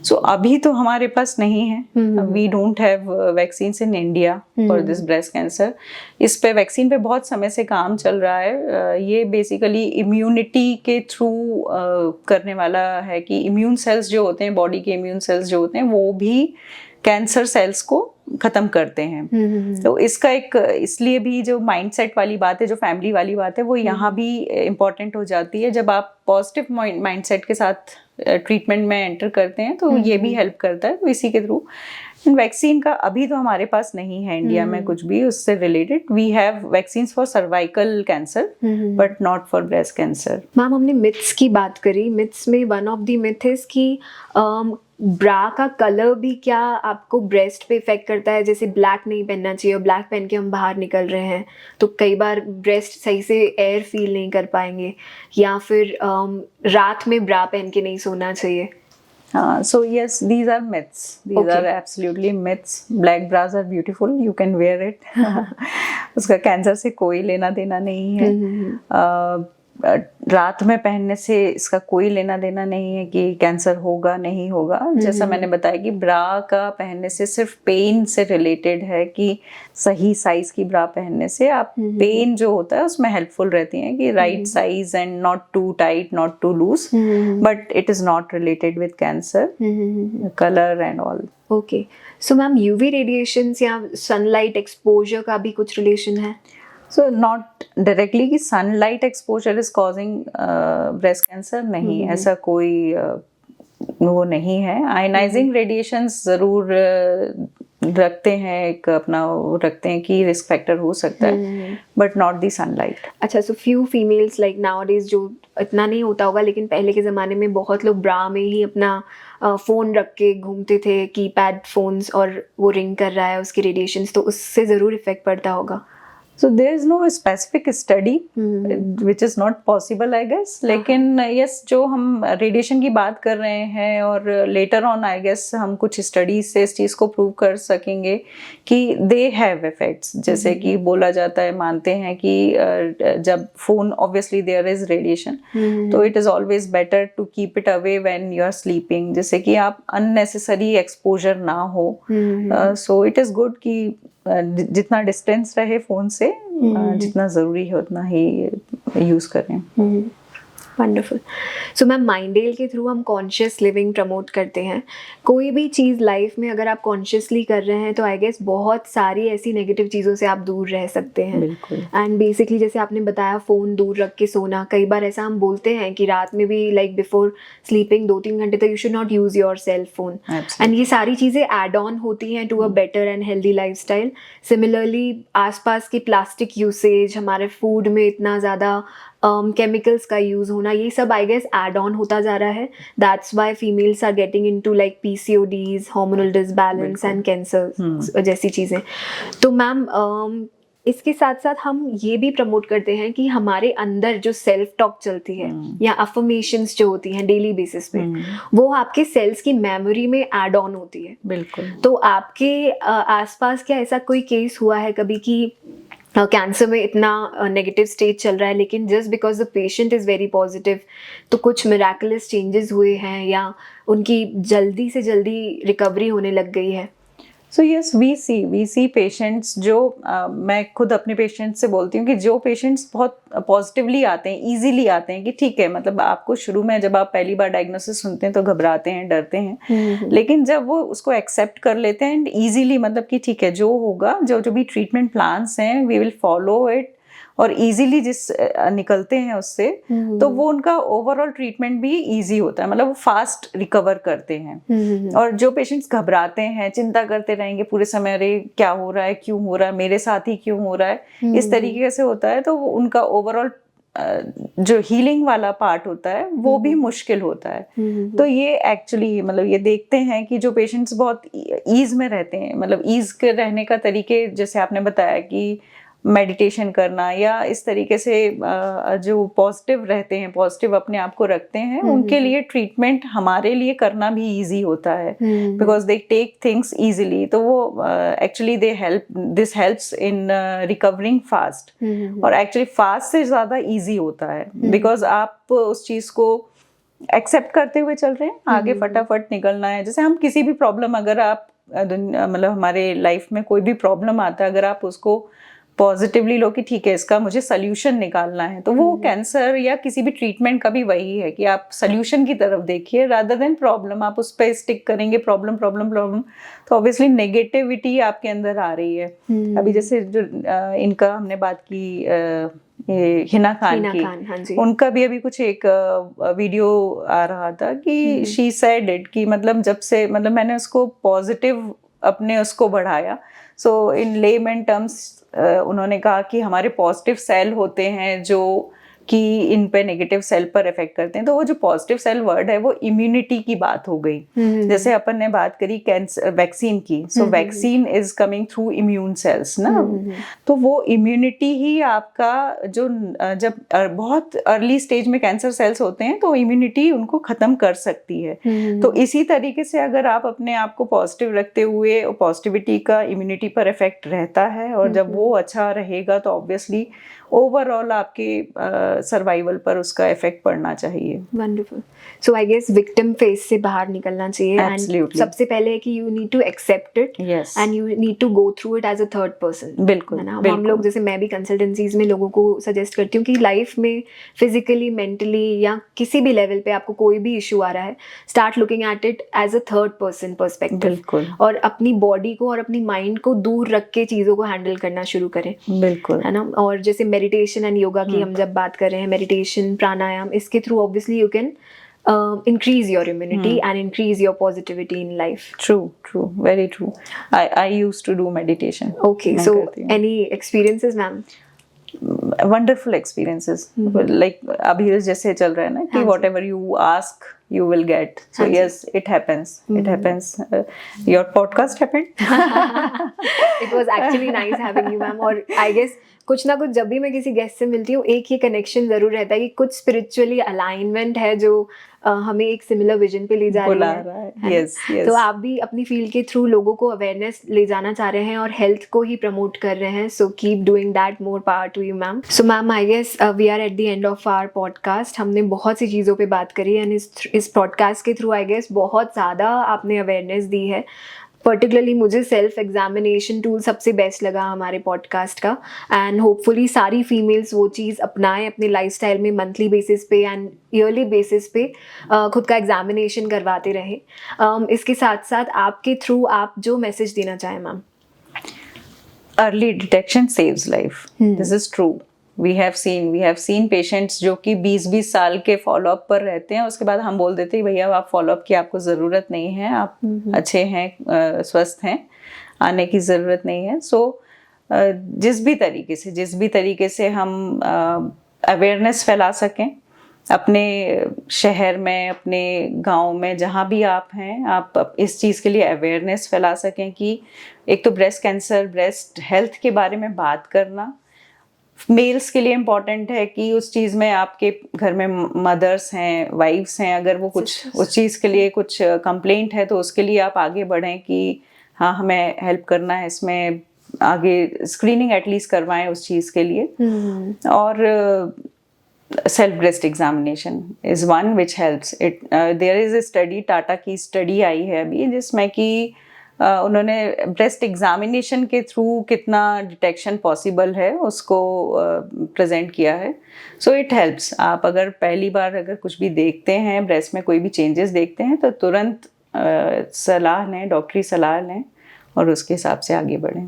सो अभी तो हमारे पास नहीं है, we don't have vaccine in India for this breast cancer. इस पे वैक्सीन पे बहुत समय से काम चल रहा है। ये बेसिकली इम्यूनिटी के थ्रू करने वाला है कि इम्यून सेल्स जो होते हैं, बॉडी के इम्यून सेल्स जो होते हैं, वो भी कैंसर सेल्स को खत्म करते हैं। तो इसका एक, इसलिए भी जो माइंडसेट वाली बात है, जो फैमिली वाली बात है, वो यहाँ भी इम्पॉर्टेंट हो जाती है। जब आप पॉजिटिव माइंडसेट के साथ ट्रीटमेंट में एंटर करते हैं तो ये भी हेल्प करता है। तो इसी के थ्रू वैक्सीन का अभी तो हमारे पास नहीं है इंडिया में कुछ भी उससे related. We have vaccines for cervical cancer but not for breast cancer. Ma'am, हमने मिथ्स की बात करी। मिथ्स में one of the myth is कि ब्रा का कलर भी क्या आपको ब्रेस्ट पे इफेक्ट करता है? जैसे ब्लैक नहीं पहनना चाहिए, और ब्लैक पहन के हम बाहर निकल रहे हैं तो कई बार ब्रेस्ट सही से एयर फील नहीं कर पाएंगे, या फिर रात में ब्रा पहन के नहीं सोना चाहिए। So yes, these are myths. These are absolutely myths. Black bras are beautiful. You can wear it. उसका कैंसर से कोई लेना देना नहीं है। रात में पहनने से इसका कोई लेना देना नहीं है कि कैंसर होगा नहीं होगा। जैसा मैंने बताया कि ब्रा का पहनने से सिर्फ पेन से रिलेटेड है, कि सही साइज की ब्रा पहनने से आप पेन जो होता है उसमें हेल्पफुल रहती हैं, कि right size and not too tight, not too loose, but it is not related with cancer, colour and all. Okay, so ma'am, UV radiations या सनलाइट एक्सपोजर का भी कुछ रिलेशन है? So not directly कि sunlight exposure is causing breast cancer, नहीं, ऐसा कोई वो नहीं है। आयनाइजिंग रेडिएशंस ज़रूर रखते हैं, एक अपना वो रखते हैं कि रिस्क फैक्टर हो सकता है, बट नॉट दी सनलाइट। अच्छा, so few females like nowadays, जो इतना नहीं होता होगा लेकिन पहले के ज़माने में बहुत लोग ब्रा में ही अपना फ़ोन रख के घूमते थे, कीपैड फोन्स, और वो रिंग कर रहा है उसकी रेडिएशंस, तो उससे ज़रूर इफेक्ट पड़ता होगा। So there is no specific study which is not possible, I guess. लेकिन yes, जो हम रेडिएशन की बात कर रहे हैं, और later on I guess हम कुछ स्टडीज से इस चीज़ को प्रूव कर सकेंगे कि they have effects। जैसे कि बोला जाता है, मानते हैं कि जब phone, obviously there is radiation, तो it is always better to keep it away when you are sleeping, जैसे कि आप unnecessary exposure ना हो। So it is good कि जितना डिस्टेंस रहे फ़ोन से, जितना ज़रूरी है उतना ही यूज़ करें। वंडरफुल। सो मैम, माइंडेल के थ्रू हम कॉन्शियस लिविंग प्रमोट करते हैं। कोई भी चीज़ लाइफ में अगर आप कॉन्शियसली कर रहे हैं तो आई गेस बहुत सारी ऐसी नेगेटिव चीज़ों से आप दूर रह सकते हैं। बिल्कुल। एंड बेसिकली जैसे आपने बताया, फ़ोन दूर रख के सोना, कई बार ऐसा हम बोलते हैं कि रात में भी लाइक बिफोर स्लीपिंग 2-3 घंटे तक you should not use your cell phone, and ये सारी चीज़ें एड ऑन होती हैं to a better and healthy lifestyle. Similarly आसपास की प्लास्टिक यूसेज, हमारे फूड में इतना ज़्यादा केमिकल्स का यूज़ होना, ये सब आई गेस एड ऑन होता जा रहा है। That's why females are getting into like PCODs, hormonal disbalance and cancer जैसी चीज़ें। तो मैम, इसके साथ साथ हम ये भी प्रमोट करते हैं कि हमारे अंदर जो सेल्फ टॉक चलती है या अफर्मेशंस जो होती हैं डेली बेसिस पे, वो आपके सेल्स की मेमोरी में ऐड ऑन होती है। बिल्कुल। तो आपके आसपास क्या ऐसा कोई केस हुआ है कभी कि कैंसर में इतना नेगेटिव स्टेज चल रहा है, लेकिन just because the patient is very positive तो कुछ मिराकुलस चेंजेस हुए हैं या उनकी जल्दी से जल्दी रिकवरी होने लग गई है? So yes, we see patients जो मैं खुद अपने पेशेंट्स से बोलती हूँ कि जो पेशेंट्स बहुत पॉजिटिवली आते हैं, इजीली आते हैं कि ठीक है, मतलब आपको शुरू में जब आप पहली बार डायग्नोसिस सुनते हैं तो घबराते हैं, डरते हैं, लेकिन जब वो उसको एक्सेप्ट कर लेते हैं एंड इजीली, मतलब कि ठीक है जो होगा, जो जो भी ट्रीटमेंट प्लान्स हैं वी विल फॉलो इट, और इजीली निकलते हैं उससे, तो वो उनका ओवरऑल ट्रीटमेंट भी इजी होता है, मतलब वो फास्ट रिकवर करते हैं। और जो पेशेंट्स घबराते हैं, चिंता करते रहेंगे पूरे समय, अरे क्या हो रहा है, क्यों हो रहा है, मेरे साथ ही क्यों हो रहा है, इस तरीके से होता है, तो उनका ओवरऑल जो हीलिंग वाला पार्ट होता है वो भी मुश्किल होता है। तो ये एक्चुअली, मतलब ये देखते हैं कि जो पेशेंट्स बहुत ईज में रहते हैं, मतलब ईज के रहने का तरीके, जैसे आपने बताया कि मेडिटेशन करना या इस तरीके से जो पॉजिटिव रहते हैं, पॉजिटिव अपने आप को रखते हैं, उनके लिए ट्रीटमेंट हमारे लिए करना भी इजी होता है, because they take things easily. तो वो actually this helps in recovering fast, और एक्चुअली फास्ट से ज़्यादा इजी होता है, बिकॉज आप उस चीज़ को एक्सेप्ट करते हुए चल रहे हैं, आगे फटाफट निकलना है। जैसे हम किसी भी प्रॉब्लम, अगर आप मतलब हमारे लाइफ में कोई भी प्रॉब्लम आता है, अगर आप उसको पॉजिटिवली लो कि ठीक है इसका मुझे सोल्यूशन निकालना है, तो वो कैंसर या किसी भी ट्रीटमेंट का भी वही है कि आप सोल्यूशन की तरफ देखिए रादर देन प्रॉब्लम। आप उस पर स्टिक करेंगे प्रॉब्लम प्रॉब्लम प्रॉब्लम, तो ऑब्वियसली नेगेटिविटी आपके अंदर आ रही है। अभी जैसे जो इनका हमने बात की, ये हिना खान की, हाँ जी। उनका भी अभी कुछ एक वीडियो आ रहा था कि शी सेड इट कि मतलब जब से, मतलब मैंने उसको पॉजिटिव अपने उसको बढ़ाया। सो इन लेमैन टर्म्स उन्होंने कहा कि हमारे पॉजिटिव सेल होते हैं जो कि इन पे नेगेटिव सेल पर इफेक्ट करते हैं। तो वो जो पॉजिटिव सेल वर्ड है वो इम्यूनिटी की बात हो गई। जैसे अपन ने बात करी कैंसर वैक्सीन की, so vaccine is coming through immune cells ना, तो वो इम्यूनिटी ही आपका जो जब बहुत अर्ली स्टेज में कैंसर सेल्स होते हैं तो इम्यूनिटी उनको खत्म कर सकती है। तो इसी तरीके से अगर आप अपने आप को पॉजिटिव रखते हुए, पॉजिटिविटी का इम्यूनिटी पर इफेक्ट रहता है, और जब वो अच्छा रहेगा तो ऑब्वियसली ओवरऑल आपके सर्वाइवल पर उसका इफेक्ट पड़ना चाहिए। Wonderful. So I guess victim phase से बाहर निकलना चाहिए, एंड सबसे पहले है कि you need to accept it and you need to go through it as a third person. बिल्कुल, है ना? हम लोग, जैसे मैं भी कंसल्टेंसीज में लोगों को सजेस्ट करती हूँ कि लाइफ में फिजिकली, मेंटली या किसी भी लेवल पे आपको कोई भी इशू आ रहा है, start looking at it as a third person perspective, और अपनी बॉडी को और अपनी माइंड को दूर रख के चीज़ों को हैंडल करना शुरू करें। बिल्कुल, है ना? और जैसे मेडिटेशन एंड योगा की हम जब बात कर रहे हैं, मेडिटेशन, प्राणायाम, इसके through obviously you can increase your immunity and increase your positivity in life. True, very true. I used to do meditation. Okay, so any experiences, ma'am? Wonderful experiences. Like अभी जैसे चल रहा है ना कि whatever you ask you will get. So yes, it happens. It happens. Your podcast happened. It was actually nice having you, ma'am. और I guess कुछ ना कुछ जब भी मैं किसी गेस्ट से मिलती हूँ, एक ही कनेक्शन जरूर रहता है कि कुछ स्पिरिचुअली अलाइनमेंट है जो हमें एक सिमिलर विजन पे ले जा रही है। Yes. तो आप भी अपनी फील्ड के थ्रू लोगों को अवेयरनेस ले जाना चाह रहे हैं और हेल्थ को ही प्रमोट कर रहे हैं, so keep doing that. More power to you, ma'am. So ma'am, I guess we are at the end of our podcast. हमने बहुत सी चीज़ों पे बात करी एंड इस पॉडकास्ट के थ्रू आई गेस बहुत ज़्यादा आपने अवेयरनेस दी है। पर्टिकुलरली मुझे सेल्फ एग्जामिनेशन टूल सबसे बेस्ट लगा हमारे पॉडकास्ट का, एंड होपफुली सारी फीमेल्स वो चीज़ अपनाएं अपने लाइफस्टाइल में, मंथली बेसिस पे एंड ईयरली बेसिस पे खुद का एग्जामिनेशन करवाते रहे। इसके साथ साथ आपके थ्रू आप जो मैसेज देना चाहें, ma'am. Early detection saves life, this is true. We have seen patients जो कि 20-20 साल के फॉलोअप पर रहते हैं, उसके बाद हम बोल देते हैं भैया आप फॉलोअप की आपको ज़रूरत नहीं है, आप अच्छे हैं, स्वस्थ हैं, आने की ज़रूरत नहीं है। सो जिस भी तरीके से हम अवेयरनेस फैला सकें अपने शहर में, अपने गांव में, जहाँ भी आप हैं, आप इस चीज़ के लिए अवेयरनेस फैला सकें कि एक तो ब्रेस्ट कैंसर, ब्रेस्ट हेल्थ के बारे में बात करना मेल्स के लिए इम्पॉर्टेंट है कि उस चीज़ में आपके घर में मदर्स हैं, वाइफ्स हैं, अगर वो कुछ Sisters. उस चीज़ के लिए कुछ कंप्लेंट है तो उसके लिए आप आगे बढ़ें कि हाँ हमें हेल्प करना है इसमें, आगे स्क्रीनिंग एटलीस्ट करवाएं उस चीज़ के लिए। और self breast examination is one which helps it. There is a study, Tata की स्टडी आई है अभी जिसमें कि उन्होंने ब्रेस्ट एग्जामिनेशन के थ्रू कितना डिटेक्शन पॉसिबल है उसको प्रेजेंट किया है। So it helps. आप अगर पहली बार अगर कुछ भी देखते हैं, ब्रेस्ट में कोई भी चेंजेस देखते हैं, तो तुरंत सलाह लें, डॉक्टरी सलाह लें और उसके हिसाब से आगे बढ़ें।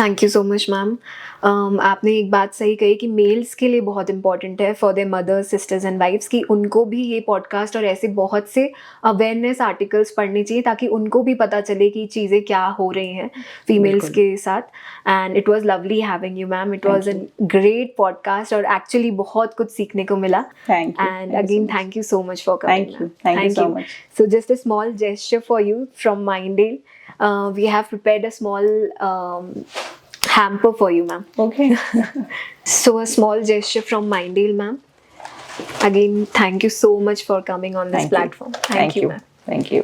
Thank you so much ma'am. आपने एक बात सही कही कि मेल्स के लिए बहुत इंपॉर्टेंट है for their mothers, sisters and wifes कि उनको भी ये पॉडकास्ट और ऐसे बहुत से अवेयरनेस आर्टिकल्स पढ़ने चाहिए ताकि उनको भी पता चले कि चीज़ें क्या हो रही हैं फीमेल्स बिल्कुल। के साथ। And it was lovely having you ma'am, it was Thank a great podcast और एक्चुअली बहुत कुछ सीखने को मिला। Thank you. And Thank you so again much. Thank you so much for coming. Thank you. Thank you so much. So just a small gesture for you from Minddale. We have prepared a small hamper for you, ma'am. Okay. So a small gesture from Minddale, ma'am. Again, thank you so much for coming on this Thank you. platform. Thank you. ma'am. Thank you.